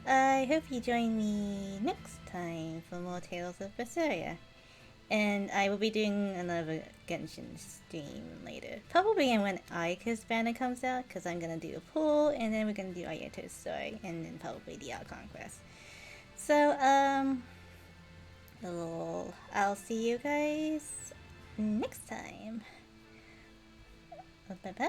I hope you join me next time for more Tales of Berseria. And I will be doing another Genshin stream later. Probably when Ika's banner comes out, because I'm going to do a poll, and then we're going to do Ayato's story, and then probably the Conquest. So, I'll see you guys next time. Bye-bye.